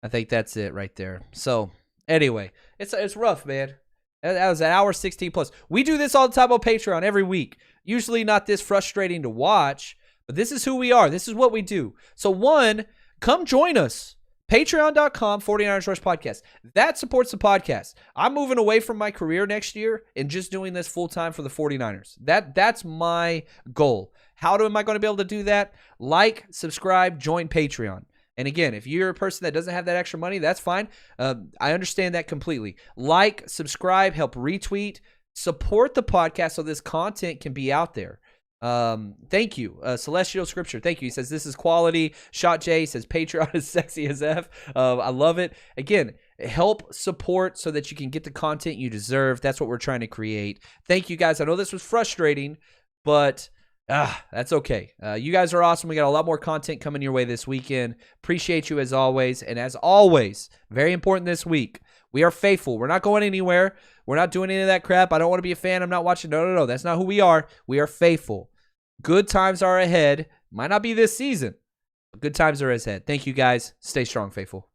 I think that's it right there. So, anyway, it's rough, man. That was an hour 16 plus. We do this all the time on Patreon every week. Usually not this frustrating to watch, but this is who we are. This is what we do. So, 1, come join us. Patreon.com, 49ers Rush Podcast. That supports the podcast. I'm moving away from my career next year and just doing this full-time for the 49ers. That's my goal. How am I going to be able to do that? Like, subscribe, join Patreon. And again, if you're a person that doesn't have that extra money, that's fine. I understand that completely. Like, subscribe, help retweet, support the podcast so this content can be out there. Thank you. Celestial Scripture, thank you. He says, this is quality. Shot J says, Patreon is sexy as F. I love it. Again, help support so that you can get the content you deserve. That's what we're trying to create. Thank you, guys. I know this was frustrating, but that's okay. You guys are awesome. We got a lot more content coming your way this weekend. Appreciate you as always. And as always, very important this week, we are faithful. We're not going anywhere. We're not doing any of that crap. I don't want to be a fan. I'm not watching. No. That's not who we are. We are faithful. Good times are ahead. Might not be this season, but good times are ahead. Thank you, guys. Stay strong, faithful.